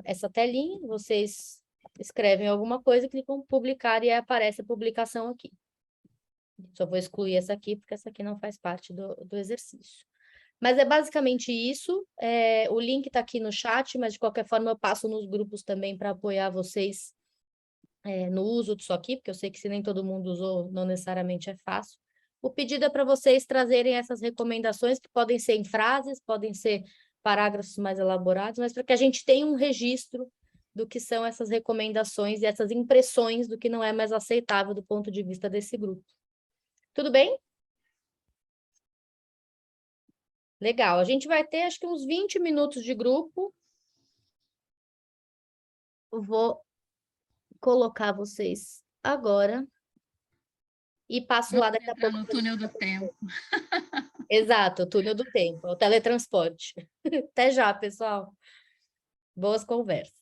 essa telinha, vocês escrevem alguma coisa, clicam em publicar e aí aparece a publicação aqui. Só vou excluir essa aqui, porque essa aqui não faz parte do exercício. Mas é basicamente isso. O link está aqui no chat, mas de qualquer forma eu passo nos grupos também para apoiar vocês no uso disso aqui, porque eu sei que se nem todo mundo usou, não necessariamente é fácil. O pedido é para vocês trazerem essas recomendações, que podem ser em frases, podem ser parágrafos mais elaborados, mas para que a gente tenha um registro do que são essas recomendações e essas impressões do que não é mais aceitável do ponto de vista desse grupo. Tudo bem? Legal. A gente vai ter, acho que uns 20 minutos de grupo. Eu vou colocar vocês agora e passo lá daqui a pouco. No túnel do tempo. Exato, o túnel do tempo, o teletransporte. Até já, pessoal. Boas conversas.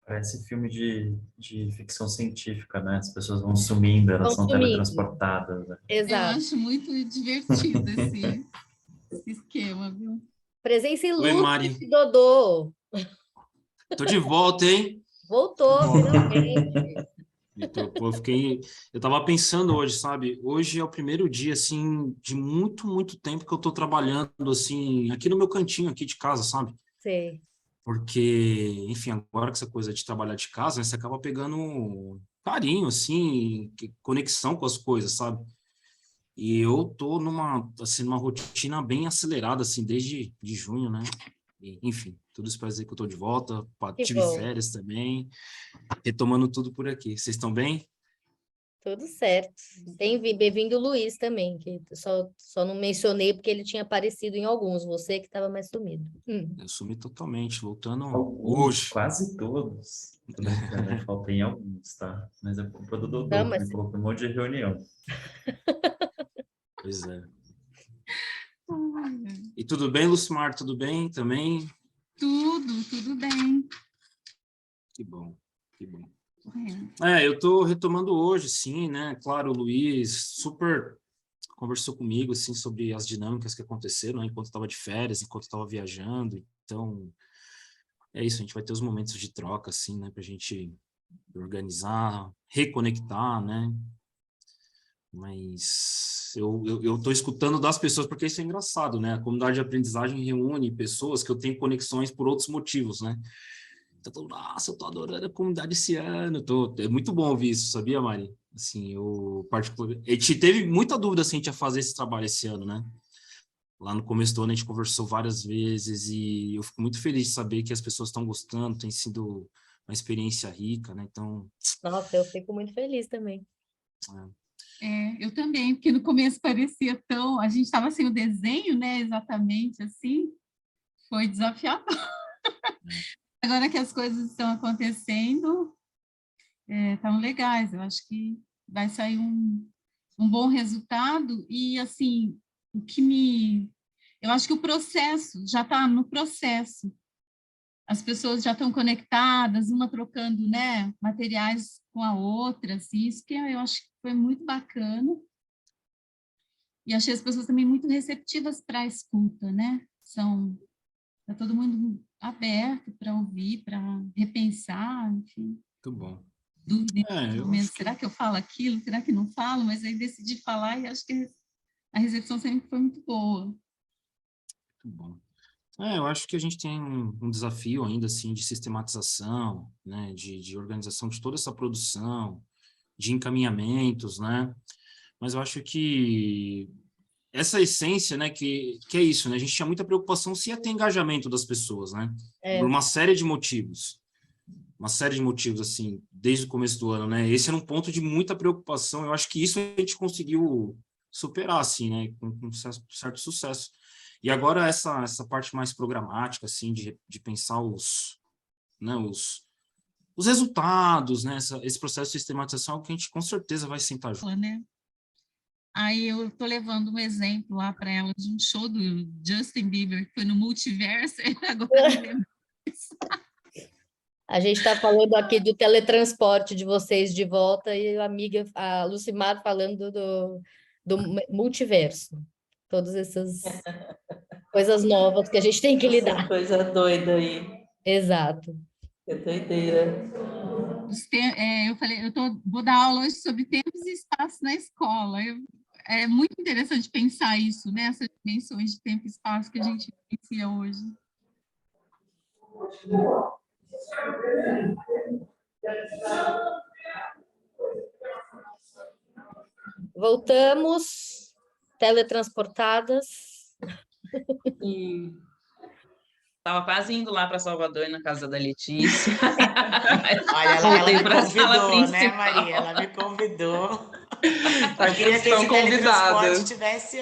Parece filme de ficção científica, né? As pessoas vão sumindo, elas são teletransportadas. Né? Exato. Eu acho muito divertido esse esquema, viu? Presença Oi, Mari. ilustre, Dodô. Tô de volta, hein? Voltou, finalmente. Eu tava pensando hoje, sabe? Hoje é o primeiro dia, assim, de muito, muito tempo que eu tô trabalhando, assim, aqui no meu cantinho aqui de casa, sabe? Sei. Porque, enfim, agora com essa coisa de trabalhar de casa, né, você acaba pegando carinho, assim, conexão com as coisas, sabe? E eu tô numa rotina bem acelerada, assim, desde junho, né? E, enfim, tudo isso para dizer que eu tô de volta, tive férias também, retomando tudo por aqui. Vocês estão bem? Tudo certo. Bem-vindo o Luiz também, que só não mencionei porque ele tinha aparecido em alguns, você que estava mais sumido. Eu sumi totalmente, voltando hoje. Quase todos. Faltei alguns, tá? Mas é culpa do Dodô, me colocou um monte de reunião. Pois é. E tudo bem, Lucimar? Tudo bem também? Tudo bem. Que bom, que bom. Eu tô retomando hoje, sim, né? Claro, o Luiz super conversou comigo, assim, sobre as dinâmicas que aconteceram, né? Enquanto eu estava de férias, enquanto eu estava viajando. Então, é isso, a gente vai ter os momentos de troca, assim, né? Pra gente organizar, reconectar, né? Mas eu tô escutando das pessoas, porque isso é engraçado, né? A comunidade de aprendizagem reúne pessoas que eu tenho conexões por outros motivos, né? Então, nossa, eu tô adorando a comunidade esse ano. É muito bom ouvir isso, sabia, Mari? Assim, eu particularmente... A gente teve muita dúvida se a gente ia fazer esse trabalho esse ano, né? Lá no começo do ano a gente conversou várias vezes e eu fico muito feliz de saber que as pessoas estão gostando, tem sido uma experiência rica, né? Então... Nossa, eu fico muito feliz também. Eu também, porque no começo parecia tão... A gente estava sem o desenho, né? Exatamente assim. Foi desafiador. Agora que as coisas estão acontecendo, estão legais. Eu acho que vai sair um bom resultado. E, assim, eu acho que o processo, já está no processo. As pessoas já estão conectadas, uma trocando, né, materiais com a outra, assim, isso que eu acho que foi muito bacana. E achei as pessoas também muito receptivas para a escuta, né? Está todo mundo aberto para ouvir, para repensar, enfim. Muito bom. Dúvida em momento, será que eu falo aquilo? Será que não falo? Mas aí decidi falar e acho que a recepção sempre foi muito boa. Muito bom. Eu acho que a gente tem um desafio ainda, assim, de sistematização, né, de organização de toda essa produção, de encaminhamentos, né, mas eu acho que essa essência, né, que é isso, né, a gente tinha muita preocupação se ia ter engajamento das pessoas, né, por uma série de motivos, assim, desde o começo do ano, né, esse era um ponto de muita preocupação, eu acho que isso a gente conseguiu superar, assim, né, com certo sucesso. E agora essa parte mais programática, assim, de pensar os resultados, né? Esse processo de sistematização é algo que a gente com certeza vai sentar junto. Né? Aí eu estou levando um exemplo lá para ela de um show do Justin Bieber, que foi no Multiverso, e agora eu lembro disso. A gente está falando aqui do teletransporte de vocês de volta e a amiga, a Lucimar, falando do multiverso. Todas essas coisas novas que a gente tem que lidar. Coisa doida aí. Exato. Que doideira. Eu falei, vou dar aula hoje sobre tempos e espaço na escola. É muito interessante pensar isso, né? Essas dimensões de tempo e espaço que a gente vivencia hoje. Voltamos, teletransportadas. Estava quase indo lá para Salvador, na casa da Letícia. Olha, ela me convidou, né, Maria? Ela me convidou. Eu queria que esse teletransporte tivesse,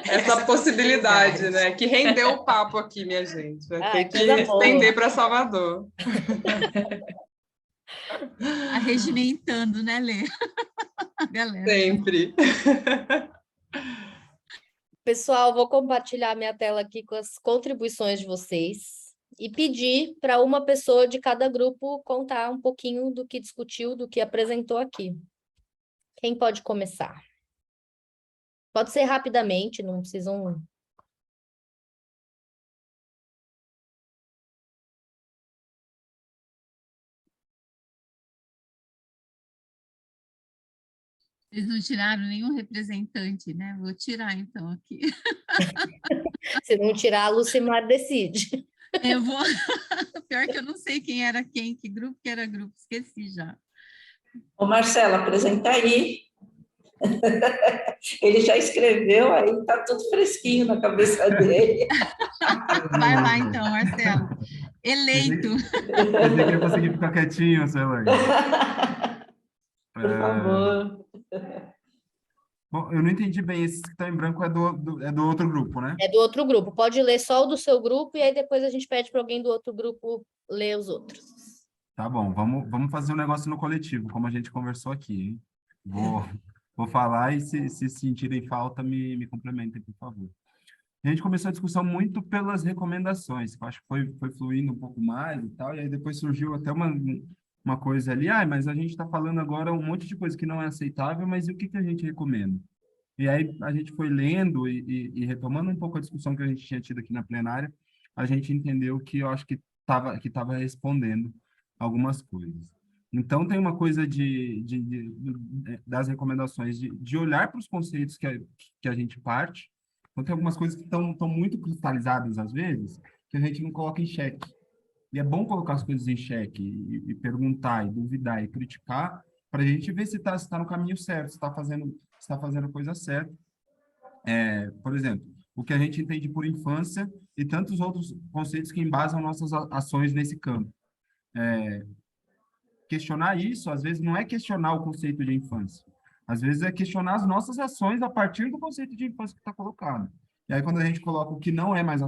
essa possibilidade, né? Que rendeu o papo aqui, minha gente. Vai ter que estender para Salvador. Arregimentando, né, Lê? Galera. Sempre. Pessoal, vou compartilhar minha tela aqui com as contribuições de vocês e pedir para uma pessoa de cada grupo contar um pouquinho do que discutiu, do que apresentou aqui. Quem pode começar? Pode ser rapidamente, não precisam... Eles não tiraram nenhum representante, né? Vou tirar, então, aqui. Se não tirar, a Lucimar decide. Eu vou... Pior que eu não sei quem era quem, que grupo que era grupo, esqueci já. Ô, Marcelo, apresenta aí. Ele já escreveu, aí está tudo fresquinho na cabeça dele. Vai lá, então, Marcelo. Eleito. Eu sei que eu consegui ficar quietinho, Celane. Por favor. Bom, eu não entendi bem, esse que está em branco é do outro grupo, né? É do outro grupo. Pode ler só o do seu grupo e aí depois a gente pede para alguém do outro grupo ler os outros. Tá bom, vamos fazer um negócio no coletivo, como a gente conversou aqui, hein? Vou falar e se sentirem falta, me complementem, por favor. A gente começou a discussão muito pelas recomendações, que eu acho que foi fluindo um pouco mais e tal, e aí depois surgiu até uma coisa ali, mas a gente está falando agora um monte de coisa que não é aceitável, mas e o que a gente recomenda? E aí a gente foi lendo e retomando um pouco a discussão que a gente tinha tido aqui na plenária, a gente entendeu que eu acho que estava respondendo algumas coisas. Então, tem uma coisa das recomendações de olhar para os conceitos que a gente parte. Então, tem algumas coisas que estão muito cristalizadas, às vezes, que a gente não coloca em xeque. E é bom colocar as coisas em xeque e perguntar, e duvidar, e criticar, para a gente ver se está no caminho certo, se está fazendo a coisa certa. Por exemplo, o que a gente entende por infância e tantos outros conceitos que embasam nossas ações nesse campo. Questionar isso, às vezes, não é questionar o conceito de infância. Às vezes é questionar as nossas ações a partir do conceito de infância que está colocado. E aí, quando a gente coloca o que não é mais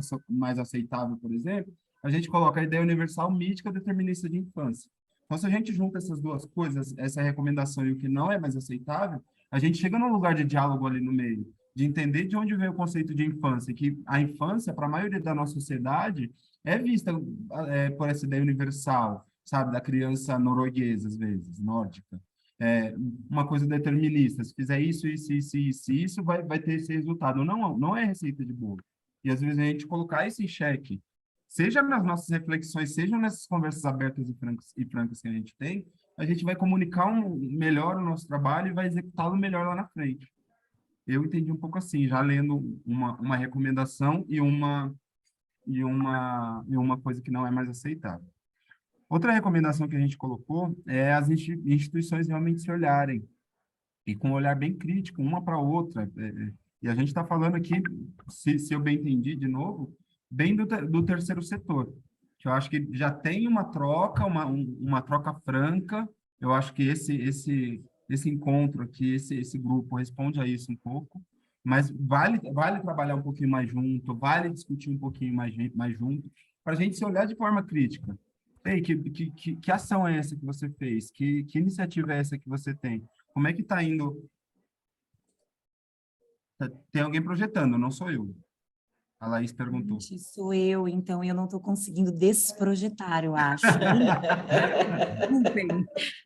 aceitável, por exemplo, a gente coloca a ideia universal mítica determinista de infância. Então, se a gente junta essas duas coisas, essa recomendação e o que não é mais aceitável, a gente chega num lugar de diálogo ali no meio, de entender de onde vem o conceito de infância, que a infância, para a maioria da nossa sociedade, é vista por essa ideia universal, sabe, da criança norueguesa, às vezes, nórdica. Uma coisa determinista, se fizer isso, vai ter esse resultado. Não é receita de bolo. E, às vezes, a gente colocar isso em xeque, seja nas nossas reflexões, seja nessas conversas abertas e francas que a gente vai comunicar melhor o nosso trabalho e vai executá-lo melhor lá na frente. Eu entendi um pouco assim, já lendo uma recomendação e uma coisa que não é mais aceitável. Outra recomendação que a gente colocou é as instituições realmente se olharem, e com um olhar bem crítico, uma para a outra. E a gente está falando aqui, se eu bem entendi, de novo, bem do terceiro setor, que eu acho que já tem uma troca, uma troca franca. Eu acho que esse encontro aqui, esse grupo responde a isso um pouco, mas vale trabalhar um pouquinho mais junto, vale discutir um pouquinho mais junto, para a gente se olhar de forma crítica. Ei, que ação é essa que você fez? Que iniciativa é essa que você tem? Como é que está indo? Tem alguém projetando, não sou eu. A Laís perguntou. Sou eu, então eu não estou conseguindo desprojetar, eu acho.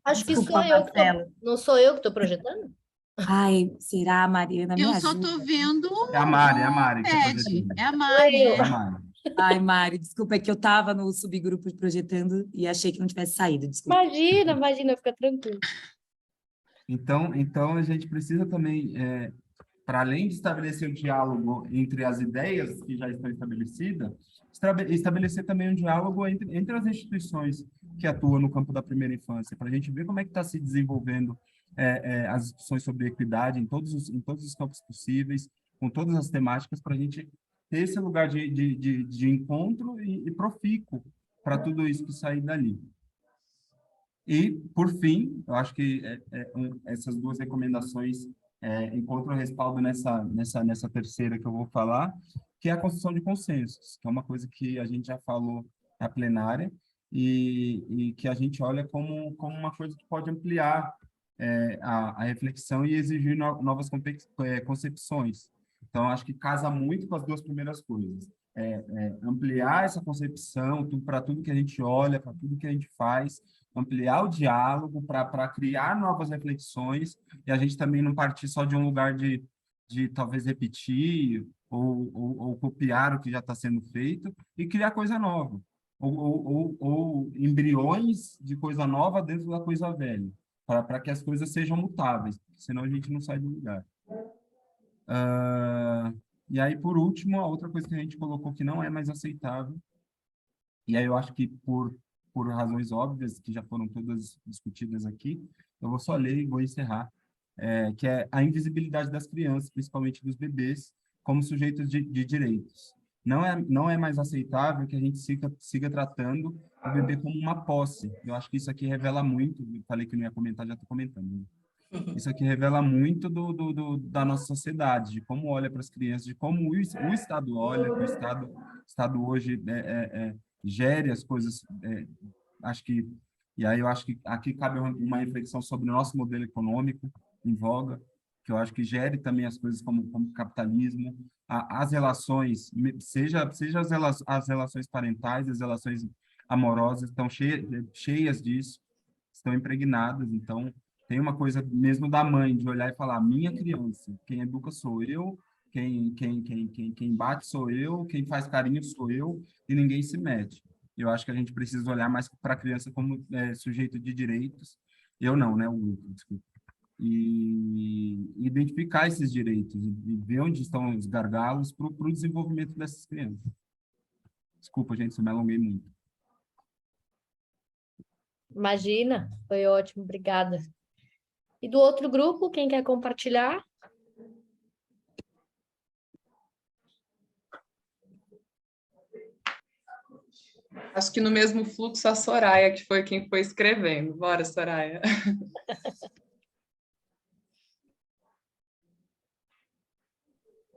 Acho que Desculpa, sou eu, Marcela. não sou eu que estou projetando? Ai, será, Mariana? Me Eu só ajuda. estou vendo É a Mari que tá Ed. projetando. É a Mari. É a Mari. Ai, Mari, desculpa, é que eu estava no subgrupo de projetando e achei que não tivesse saído, desculpa. Imagina, fica tranquilo. Então a gente precisa também, para além de estabelecer o diálogo entre as ideias que já estão estabelecidas, estabelecer também um diálogo entre as instituições que atuam no campo da primeira infância, para a gente ver como é que está se desenvolvendo as discussões sobre equidade em todos os campos possíveis, com todas as temáticas, para a gente ter esse lugar de encontro e profícuo para tudo isso que sair dali. E, por fim, eu acho que essas duas recomendações encontram respaldo nessa terceira que eu vou falar, que é a construção de consensos, que é uma coisa que a gente já falou na plenária e que a gente olha como uma coisa que pode ampliar a reflexão e exigir novas concepções. Então, acho que casa muito com as duas primeiras coisas. Ampliar essa concepção para tudo que a gente olha, para tudo que a gente faz, ampliar o diálogo para criar novas reflexões e a gente também não partir só de um lugar de talvez repetir ou copiar o que já está sendo feito e criar coisa nova, ou embriões de coisa nova dentro da coisa velha, para que as coisas sejam mutáveis, senão a gente não sai do lugar. E aí, por último, a outra coisa que a gente colocou que não é mais aceitável, e aí eu acho que por razões óbvias, que já foram todas discutidas aqui, eu vou só ler e vou encerrar, que é a invisibilidade das crianças, principalmente dos bebês, como sujeitos de direitos. Não é mais aceitável que a gente siga tratando o bebê como uma posse. Eu acho que isso aqui revela muito, eu falei que não ia comentar, já estou comentando, né? Isso aqui revela muito da nossa sociedade, de como olha para as crianças, de como o Estado olha, que o Estado hoje gere as coisas. Acho que, e aí eu acho que aqui cabe uma reflexão sobre o nosso modelo econômico em voga, que eu acho que gere também as coisas como capitalismo, as relações, seja as relações parentais, as relações amorosas, estão cheias disso, estão impregnadas, então tem uma coisa mesmo da mãe, de olhar e falar, minha criança, quem educa sou eu, quem bate sou eu, quem faz carinho sou eu, e ninguém se mete. Eu acho que a gente precisa olhar mais para a criança como sujeito de direitos, eu não, né, o grupo, desculpa, e identificar esses direitos, e ver onde estão os gargalos para o desenvolvimento dessas crianças. Desculpa, gente, se eu me alonguei muito. Imagina, foi ótimo, obrigada. E do outro grupo, quem quer compartilhar? Acho que no mesmo fluxo a Soraya, que foi quem foi escrevendo. Bora, Soraya.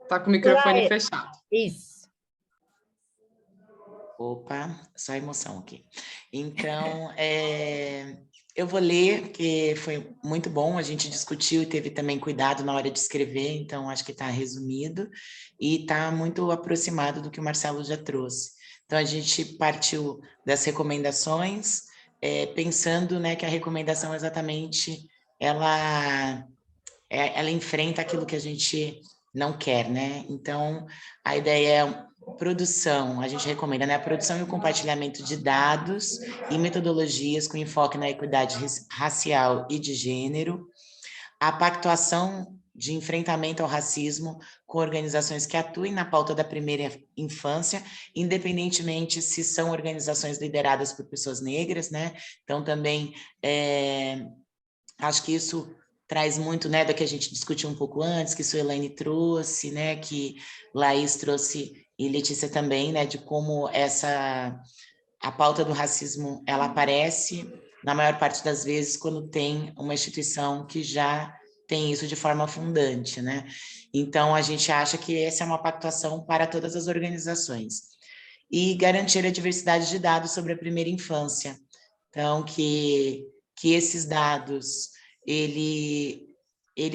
Tá com o microfone Soraya. fechado. Isso. Opa, só emoção aqui. Então, eu vou ler, porque foi muito bom, a gente discutiu e teve também cuidado na hora de escrever, então acho que está resumido e está muito aproximado do que o Marcelo já trouxe. Então, a gente partiu das recomendações, pensando, né, que a recomendação exatamente, ela enfrenta aquilo que a gente não quer, né? Então, a ideia é produção, a gente recomenda, né? A produção e o compartilhamento de dados e metodologias com enfoque na equidade racial e de gênero, a pactuação de enfrentamento ao racismo com organizações que atuem na pauta da primeira infância, independentemente se são organizações lideradas por pessoas negras, né? Então, também, acho que isso traz muito, né, da que a gente discutiu um pouco antes, que Suelaine trouxe, né, que Laís trouxe e Letícia também, né, de como a pauta do racismo, ela aparece, na maior parte das vezes, quando tem uma instituição que já tem isso de forma fundante, né? Então, a gente acha que essa é uma pactuação para todas as organizações. E garantir a diversidade de dados sobre a primeira infância. Então, que esses dados, ele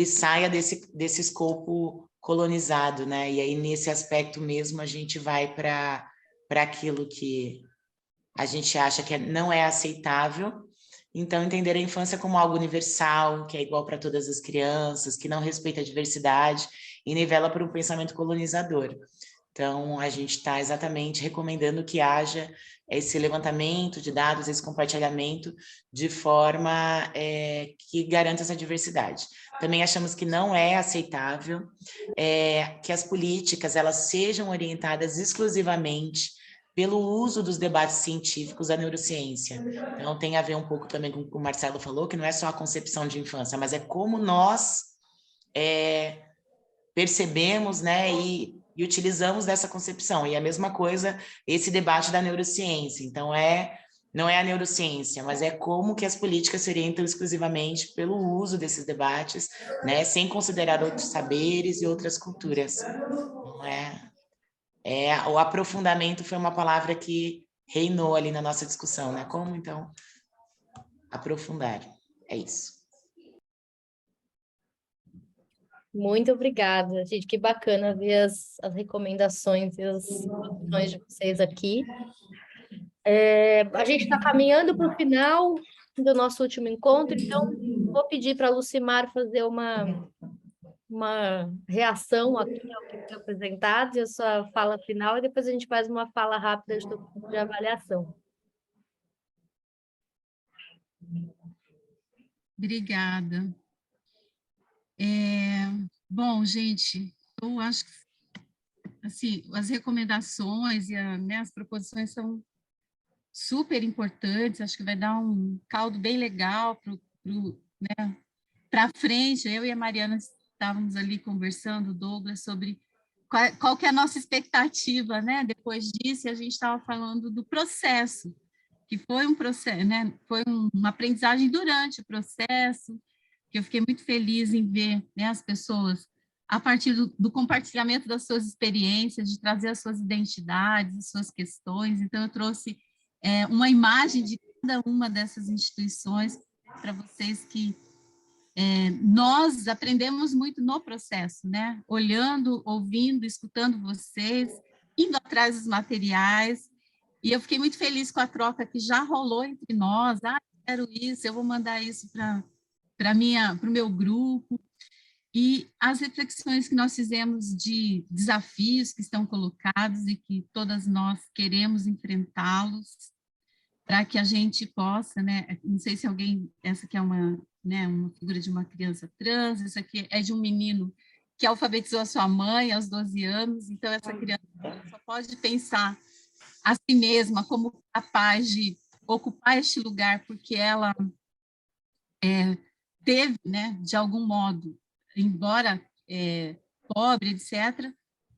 saia desse escopo colonizado, né? E aí, nesse aspecto mesmo, a gente vai para aquilo que a gente acha que não é aceitável. Então, entender a infância como algo universal, que é igual para todas as crianças, que não respeita a diversidade e nivela por um pensamento colonizador. Então, a gente está exatamente recomendando que haja esse levantamento de dados, esse compartilhamento de forma que garanta essa diversidade. Também achamos que não é aceitável que as políticas elas sejam orientadas exclusivamente pelo uso dos debates científicos da neurociência. Então, tem a ver um pouco também com o que o Marcelo falou, que não é só a concepção de infância, mas é como nós percebemos, né, e utilizamos dessa concepção. E a mesma coisa, esse debate da neurociência. Então, não é a neurociência, mas é como que as políticas se orientam exclusivamente pelo uso desses debates, né, sem considerar outros saberes e outras culturas. Não o aprofundamento foi uma palavra que reinou ali na nossa discussão, né? Como, então, aprofundar. É isso. Muito obrigada, gente. Que bacana ver as recomendações e as opções de vocês aqui. A gente está caminhando para o final do nosso último encontro, então vou pedir para a Lucimar fazer uma reação aqui ao que foi apresentado, e a sua fala final, e depois a gente faz uma fala rápida de avaliação. Obrigada. Bom, gente, eu acho que assim, as recomendações e as proposições são super importantes, acho que vai dar um caldo bem legal para frente. Eu e a Mariana estávamos ali conversando, Douglas, sobre qual que é a nossa expectativa, né? Depois disso, a gente estava falando do processo, que foi um processo, né? Foi uma aprendizagem durante o processo, que eu fiquei muito feliz em ver, né, as pessoas, a partir do compartilhamento das suas experiências, de trazer as suas identidades, as suas questões. Então, eu trouxe uma imagem de cada uma dessas instituições para vocês que nós aprendemos muito no processo, né? Olhando, ouvindo, escutando vocês, indo atrás dos materiais, e eu fiquei muito feliz com a troca que já rolou entre nós. Eu quero isso, eu vou mandar isso para o meu grupo, e as reflexões que nós fizemos de desafios que estão colocados e que todas nós queremos enfrentá-los, para que a gente possa, né? Não sei se alguém, essa aqui é uma figura de uma criança trans, essa aqui é de um menino que alfabetizou a sua mãe aos 12 anos, então essa criança só pode pensar a si mesma como capaz de ocupar este lugar, porque ela teve, né, de algum modo, embora pobre, etc.,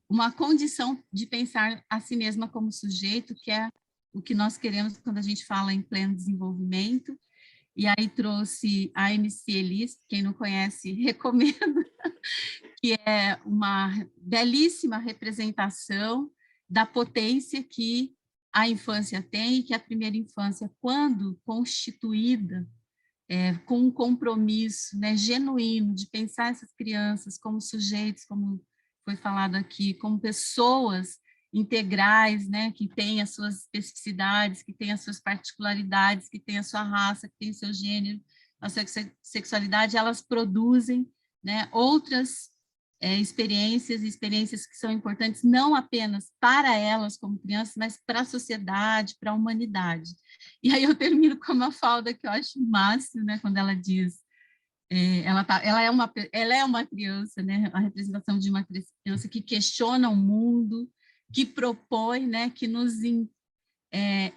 uma condição de pensar a si mesma como sujeito, que é o que nós queremos quando a gente fala em pleno desenvolvimento. E aí trouxe a MC Elis, quem não conhece, recomendo, que é uma belíssima representação da potência que a infância tem, e que a primeira infância, quando constituída, com um compromisso, né, genuíno de pensar essas crianças como sujeitos, como foi falado aqui, como pessoas integrais, né, que têm as suas especificidades, que têm as suas particularidades, que têm a sua raça, que têm o seu gênero, a sua sexualidade, elas produzem, né, outras experiências que são importantes não apenas para elas como crianças, mas para a sociedade, para a humanidade. E aí eu termino com a Mafalda, que eu acho o máximo, né, quando ela diz, ela é uma criança, né, a representação de uma criança que questiona o mundo, que propõe, né, que nos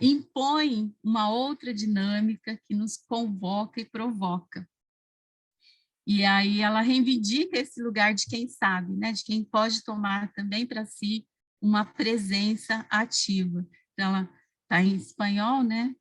impõe uma outra dinâmica, que nos convoca e provoca. E aí ela reivindica esse lugar de quem sabe, né, de quem pode tomar também para si uma presença ativa. Então, ela está em espanhol, né?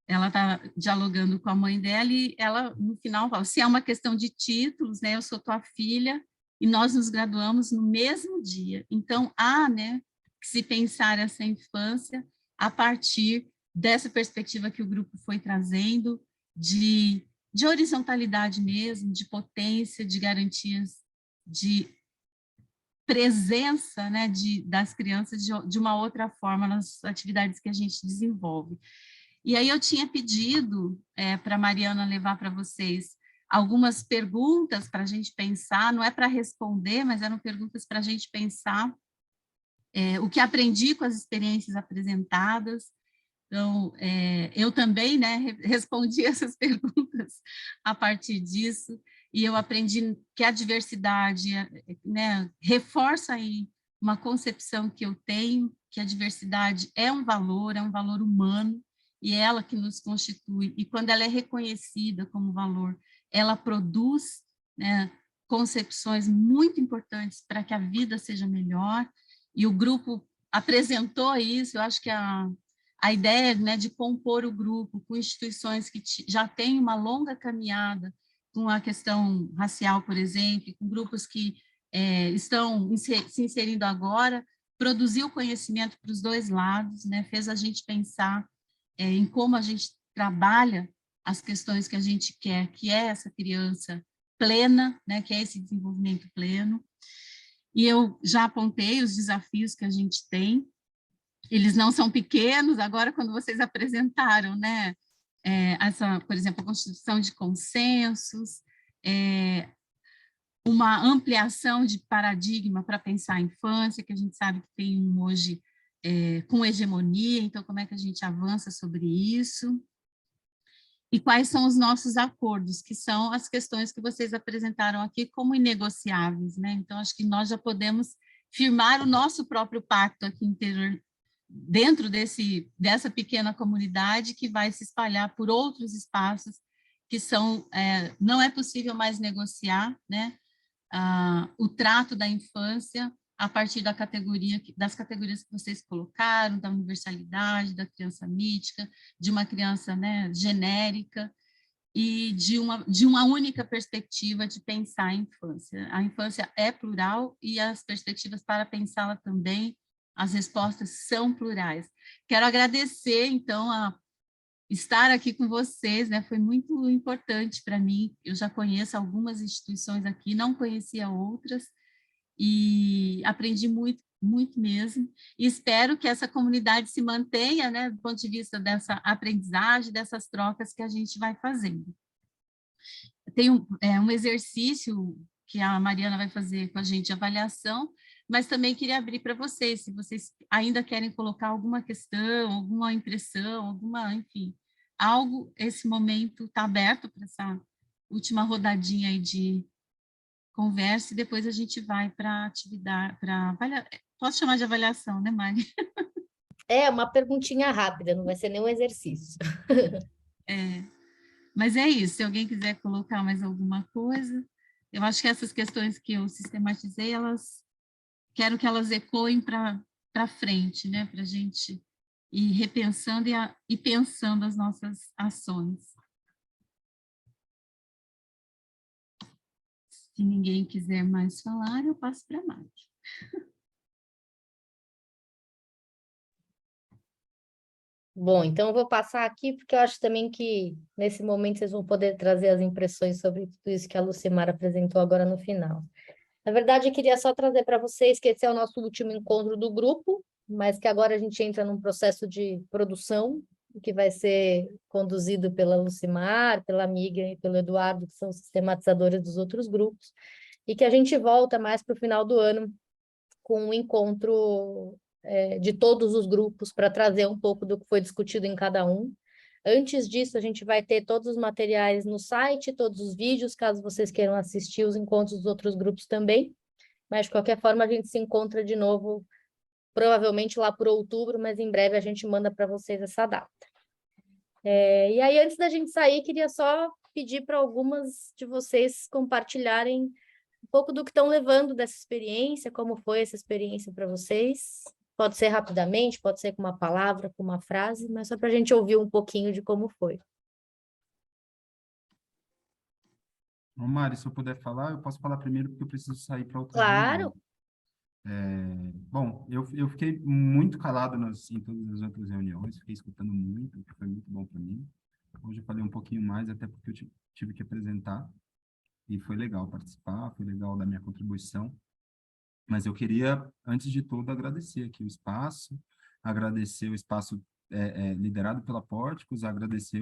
Ela está dialogando com a mãe dela e ela, no final, fala, se é uma questão de títulos, né, eu sou tua filha e nós nos graduamos no mesmo dia. Então, há, né, que se pensar essa infância a partir dessa perspectiva que o grupo foi trazendo, de horizontalidade mesmo, de potência, de garantias, de presença, né, das crianças de uma outra forma nas atividades que a gente desenvolve. E aí eu tinha pedido para a Mariana levar para vocês algumas perguntas para a gente pensar, não é para responder, mas eram perguntas para a gente pensar o que aprendi com as experiências apresentadas. Então, eu também, né, respondi essas perguntas a partir disso, e eu aprendi que a diversidade, né, reforça aí uma concepção que eu tenho, que a diversidade é um valor humano, e é ela que nos constitui, e quando ela é reconhecida como valor, ela produz, né, concepções muito importantes para que a vida seja melhor, e o grupo apresentou isso. Eu acho que a ideia, né, de compor o grupo com instituições que já têm uma longa caminhada com a questão racial, por exemplo, com grupos que estão se inserindo agora, produziu conhecimento para os dois lados, né, fez a gente pensar em como a gente trabalha as questões que a gente quer, que é essa criança plena, né, que é esse desenvolvimento pleno. E eu já apontei os desafios que a gente tem. Eles não são pequenos. Agora, quando vocês apresentaram, né, por exemplo, a constituição de consensos, uma ampliação de paradigma para pensar a infância, que a gente sabe que tem hoje com hegemonia, então como é que a gente avança sobre isso? E quais são os nossos acordos, que são as questões que vocês apresentaram aqui como inegociáveis, né? Então, acho que nós já podemos firmar o nosso próprio pacto aqui interior, dentro dessa pequena comunidade que vai se espalhar por outros espaços que são, não é possível mais negociar, né, o trato da infância a partir das categorias que vocês colocaram, da universalidade, da criança mítica, de uma criança, né, genérica, e de uma única perspectiva de pensar a infância. A infância é plural e as perspectivas para pensá-la também, as respostas são plurais. Quero agradecer, então, a estar aqui com vocês, né? Foi muito importante para mim. Eu já conheço algumas instituições aqui, não conhecia outras, e aprendi muito, muito mesmo. E espero que essa comunidade se mantenha, né, do ponto de vista dessa aprendizagem, dessas trocas que a gente vai fazendo. Tem um exercício que a Mariana vai fazer com a gente de avaliação, mas também queria abrir para vocês, se vocês ainda querem colocar alguma questão, alguma impressão, enfim, algo, esse momento está aberto para essa última rodadinha aí de conversa, e depois a gente vai para a atividade, posso chamar de avaliação, né, Mari? É uma perguntinha rápida, não vai ser nenhum exercício. Mas é isso, se alguém quiser colocar mais alguma coisa, eu acho que essas questões que eu sistematizei, quero que elas ecoem para frente, né? Para a gente ir repensando e pensando as nossas ações. Se ninguém quiser mais falar, eu passo para a Mari. Bom, então eu vou passar aqui, porque eu acho também que nesse momento vocês vão poder trazer as impressões sobre tudo isso que a Lucimar apresentou agora no final. Na verdade, eu queria só trazer para vocês que esse é o nosso último encontro do grupo, mas que agora a gente entra num processo de produção, que vai ser conduzido pela Lucimar, pela amiga e pelo Eduardo, que são sistematizadores dos outros grupos, e que a gente volta mais para o final do ano com um encontro de todos os grupos para trazer um pouco do que foi discutido em cada um. Antes disso, a gente vai ter todos os materiais no site, todos os vídeos, caso vocês queiram assistir os encontros dos outros grupos também. Mas, de qualquer forma, a gente se encontra de novo, provavelmente lá por outubro, mas em breve a gente manda para vocês essa data. E aí, antes da gente sair, queria só pedir para algumas de vocês compartilharem um pouco do que estão levando dessa experiência, como foi essa experiência para vocês. Pode ser rapidamente, pode ser com uma palavra, com uma frase, mas só para a gente ouvir um pouquinho de como foi. Ô, Mari, se eu puder falar, eu posso falar primeiro porque eu preciso sair para outra Claro. reunião. Bom, eu fiquei muito calado em todas as outras reuniões, fiquei escutando muito, o que foi muito bom para mim. Hoje eu falei um pouquinho mais, até porque eu tive que apresentar, e foi legal participar, foi legal dar minha contribuição. Mas eu queria, antes de tudo, agradecer aqui o espaço liderado pela Pórticos, agradecer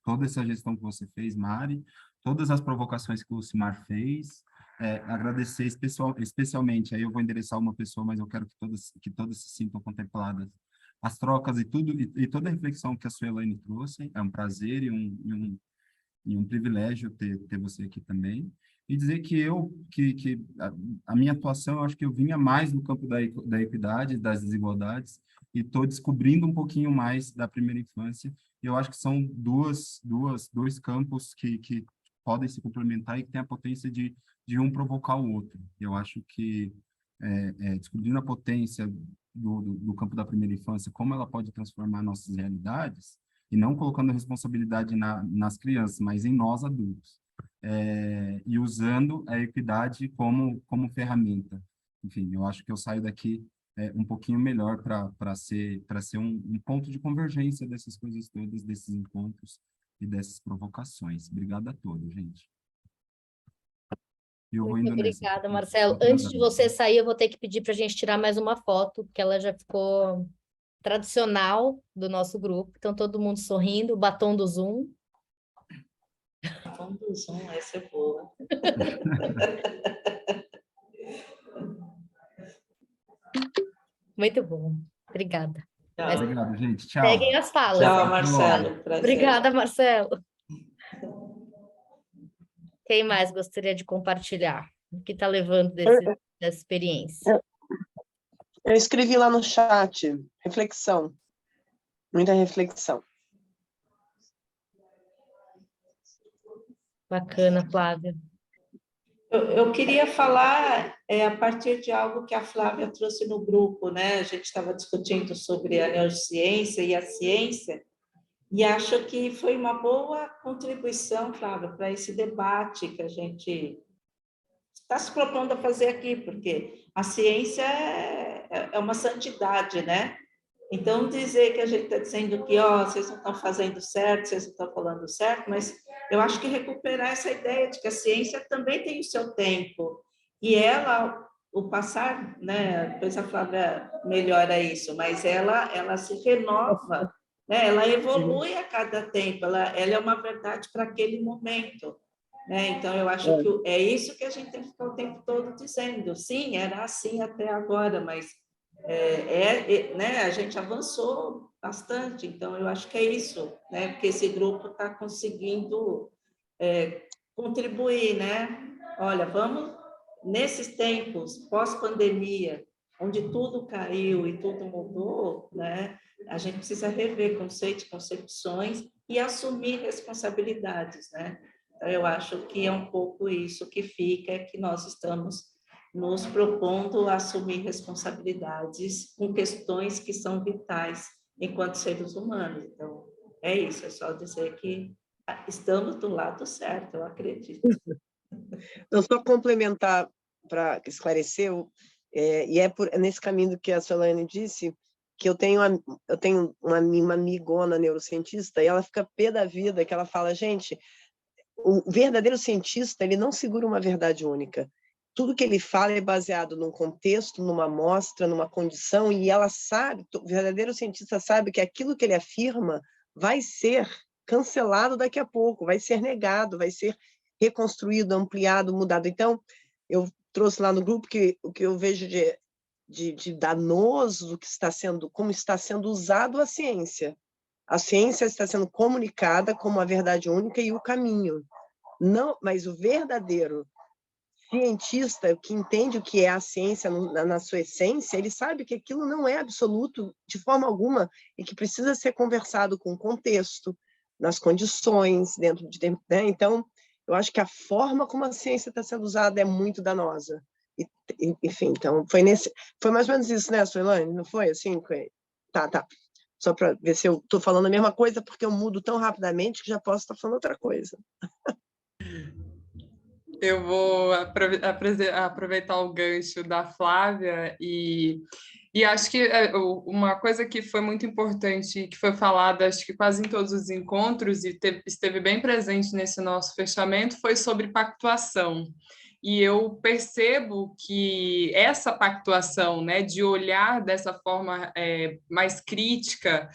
toda essa gestão que você fez, Mari, todas as provocações que o Lucimar fez, agradecer especialmente, aí eu vou endereçar uma pessoa, mas eu quero que todas se sintam contempladas, as trocas e tudo, e toda a reflexão que a Suelaine trouxe, é um prazer e um privilégio ter você aqui também. E dizer que a minha atuação, eu acho que eu vinha mais no campo da equidade, das desigualdades, e estou descobrindo um pouquinho mais da primeira infância. E eu acho que são dois campos que podem se complementar e que têm a potência de um provocar o outro. Eu acho que descobrindo a potência do campo da primeira infância, como ela pode transformar nossas realidades, e não colocando a responsabilidade nas crianças, mas em nós adultos. E usando a equidade como ferramenta. Enfim, eu acho que eu saio daqui um pouquinho melhor para ser um ponto de convergência dessas coisas todas, desses encontros e dessas provocações. Obrigado a todos, gente. Eu vou indo nessa. Obrigada, Marcelo. Antes de você sair, eu vou ter que pedir para a gente tirar mais uma foto, porque ela já ficou tradicional do nosso grupo. Então, todo mundo sorrindo, o batom do Zoom. Batom do Zoom, essa é boa. Muito bom. Obrigada. Obrigado, gente. Tchau. Seguem as falas. Tchau, Marcelo. Obrigada, Marcelo. Quem mais gostaria de compartilhar? O que está levando dessa experiência? Eu escrevi lá no chat, reflexão. Muita reflexão. Bacana, Flávia. Eu queria falar a partir de algo que a Flávia trouxe no grupo, né? A gente estava discutindo sobre a neurociência e a ciência, e acho que foi uma boa contribuição, Flávia, para esse debate que a gente está se propondo a fazer aqui, porque a ciência é uma santidade, né? Então, dizer que a gente está dizendo que vocês não estão fazendo certo, vocês não estão falando certo, mas eu acho que recuperar essa ideia de que a ciência também tem o seu tempo, e ela, o passar, né, depois a Flávia melhora isso, mas ela se renova, né, ela evolui a cada tempo, ela é uma verdade para aquele momento. Né? Então, eu acho que é isso que a gente tem que ficar o tempo todo dizendo. Sim, era assim até agora, mas né, a gente avançou bastante. Então, eu acho que é isso, né? Porque esse grupo está conseguindo contribuir, né? Olha, vamos, nesses tempos, pós-pandemia, onde tudo caiu e tudo mudou, né? A gente precisa rever conceitos, concepções e assumir responsabilidades, né? Então, eu acho que é um pouco isso que fica, que nós estamos nos propondo a assumir responsabilidades com questões que são vitais enquanto seres humanos. Então, é isso, é só dizer que estamos do lado certo, eu acredito. Então, só complementar para esclarecer, e é nesse caminho que a Solane disse, que eu tenho uma amigona neurocientista, e ela fica pé da vida, que ela fala, gente, o verdadeiro cientista, ele não segura uma verdade única. Tudo que ele fala é baseado num contexto, numa amostra, numa condição, e ela sabe, o verdadeiro cientista sabe que aquilo que ele afirma vai ser cancelado daqui a pouco, vai ser negado, vai ser reconstruído, ampliado, mudado. Então, eu trouxe lá no grupo que o que eu vejo de danoso que está sendo, como está sendo usado a ciência. A ciência está sendo comunicada como a verdade única e o caminho. Não, mas o verdadeiro cientista que entende o que é a ciência na sua essência, ele sabe que aquilo não é absoluto de forma alguma e que precisa ser conversado com o contexto, nas condições, dentro de... Né? Então, eu acho que a forma como a ciência está sendo usada é muito danosa. Enfim, então, foi mais ou menos isso, né, Suelane? Não foi assim? Tá. Só para ver se eu estou falando a mesma coisa, porque eu mudo tão rapidamente que já posso estar falando outra coisa. Eu vou aproveitar o gancho da Flávia e acho que uma coisa que foi muito importante, que foi falada, acho que quase em todos os encontros e esteve bem presente nesse nosso fechamento, foi sobre pactuação. E eu percebo que essa pactuação, né, de olhar dessa forma mais crítica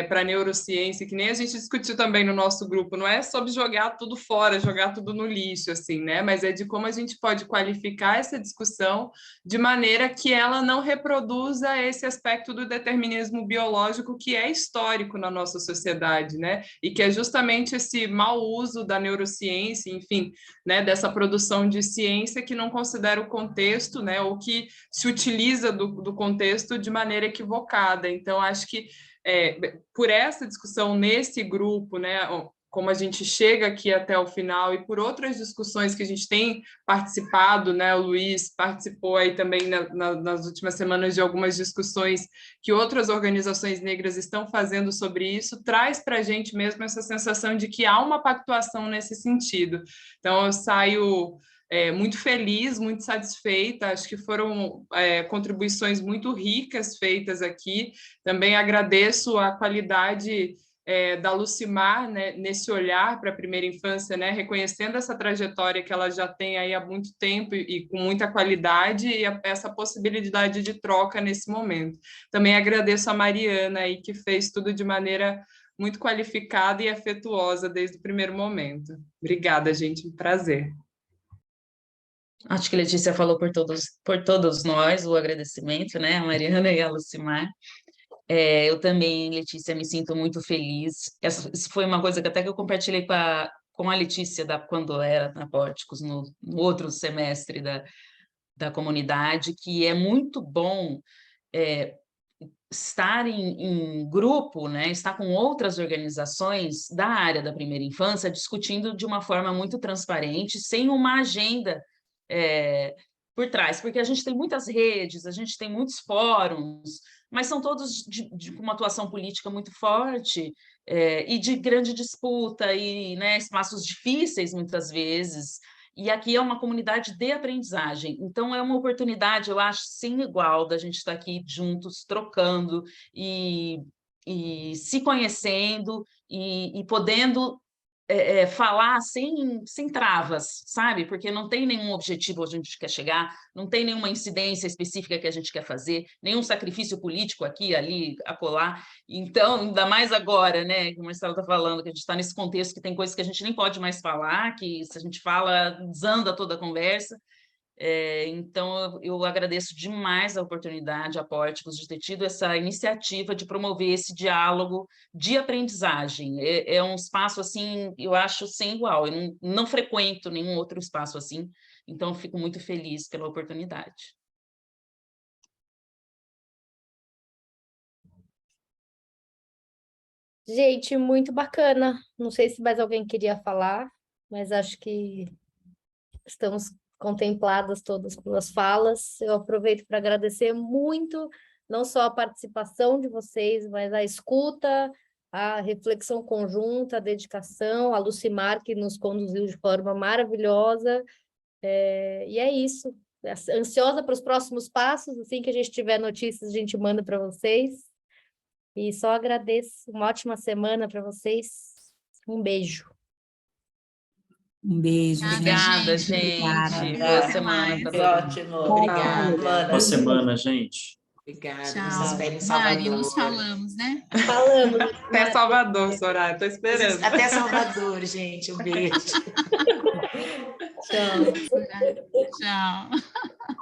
para a neurociência, que nem a gente discutiu também no nosso grupo, não é sobre jogar tudo fora, jogar tudo no lixo, assim, né, mas é de como a gente pode qualificar essa discussão de maneira que ela não reproduza esse aspecto do determinismo biológico que é histórico na nossa sociedade, né, e que é justamente esse mau uso da neurociência, enfim, né, dessa produção de ciência que não considera o contexto, né, ou que se utiliza do contexto de maneira equivocada. Então, acho que por essa discussão nesse grupo, né, como a gente chega aqui até o final e por outras discussões que a gente tem participado, né, o Luiz participou aí também nas últimas semanas de algumas discussões que outras organizações negras estão fazendo sobre isso, traz para a gente mesmo essa sensação de que há uma pactuação nesse sentido. Então, eu saio muito feliz, muito satisfeita, acho que foram contribuições muito ricas feitas aqui, também agradeço a qualidade da Lucimar, né, nesse olhar para a primeira infância, né, reconhecendo essa trajetória que ela já tem aí há muito tempo e com muita qualidade e essa possibilidade de troca nesse momento. Também agradeço a Mariana aí, que fez tudo de maneira muito qualificada e afetuosa desde o primeiro momento. Obrigada, gente, um prazer. Acho que a Letícia falou por todos nós o agradecimento, né, a Mariana e a Lucimar. Eu também, Letícia, me sinto muito feliz. Isso foi uma coisa que até que eu compartilhei com a Letícia quando era na Pórticos, no outro semestre da comunidade, que é muito bom estar em grupo, né, estar com outras organizações da área da primeira infância, discutindo de uma forma muito transparente, sem uma agenda por trás, porque a gente tem muitas redes, a gente tem muitos fóruns, mas são todos com uma atuação política muito forte e de grande disputa e, né, espaços difíceis muitas vezes, e aqui é uma comunidade de aprendizagem, então é uma oportunidade, eu acho, sem igual, da gente estar aqui juntos, trocando e se conhecendo e podendo falar sem travas, sabe? Porque não tem nenhum objetivo onde a gente quer chegar, não tem nenhuma incidência específica que a gente quer fazer, nenhum sacrifício político aqui, ali, acolá. Então, ainda mais agora, né, que o Marcelo está falando, que a gente está nesse contexto que tem coisas que a gente nem pode mais falar, que se a gente fala, desanda toda a conversa. Então, eu agradeço demais a oportunidade, a Pórticos, de ter tido essa iniciativa de promover esse diálogo de aprendizagem. É um espaço, assim, eu acho sem igual. Eu não frequento nenhum outro espaço assim, então fico muito feliz pela oportunidade. Gente, muito bacana. Não sei se mais alguém queria falar, mas acho que estamos contempladas todas pelas falas. Eu aproveito para agradecer muito, não só a participação de vocês, mas a escuta, a reflexão conjunta, a dedicação, a Lucimar, que nos conduziu de forma maravilhosa. E é isso. Ansiosa para os próximos passos, assim que a gente tiver notícias, a gente manda para vocês. E só agradeço. Uma ótima semana para vocês. Um beijo. Um beijo. Obrigada, gente. Boa semana para todo mundo. Ótimo. Obrigada. Boa semana, gente. Obrigada. Tchau. Nos espero em Mari, Salvador. nos falamos, né? Falamos. Até Salvador, Soraya, tô esperando. Até Salvador, gente. Um beijo. Tchau. Tchau.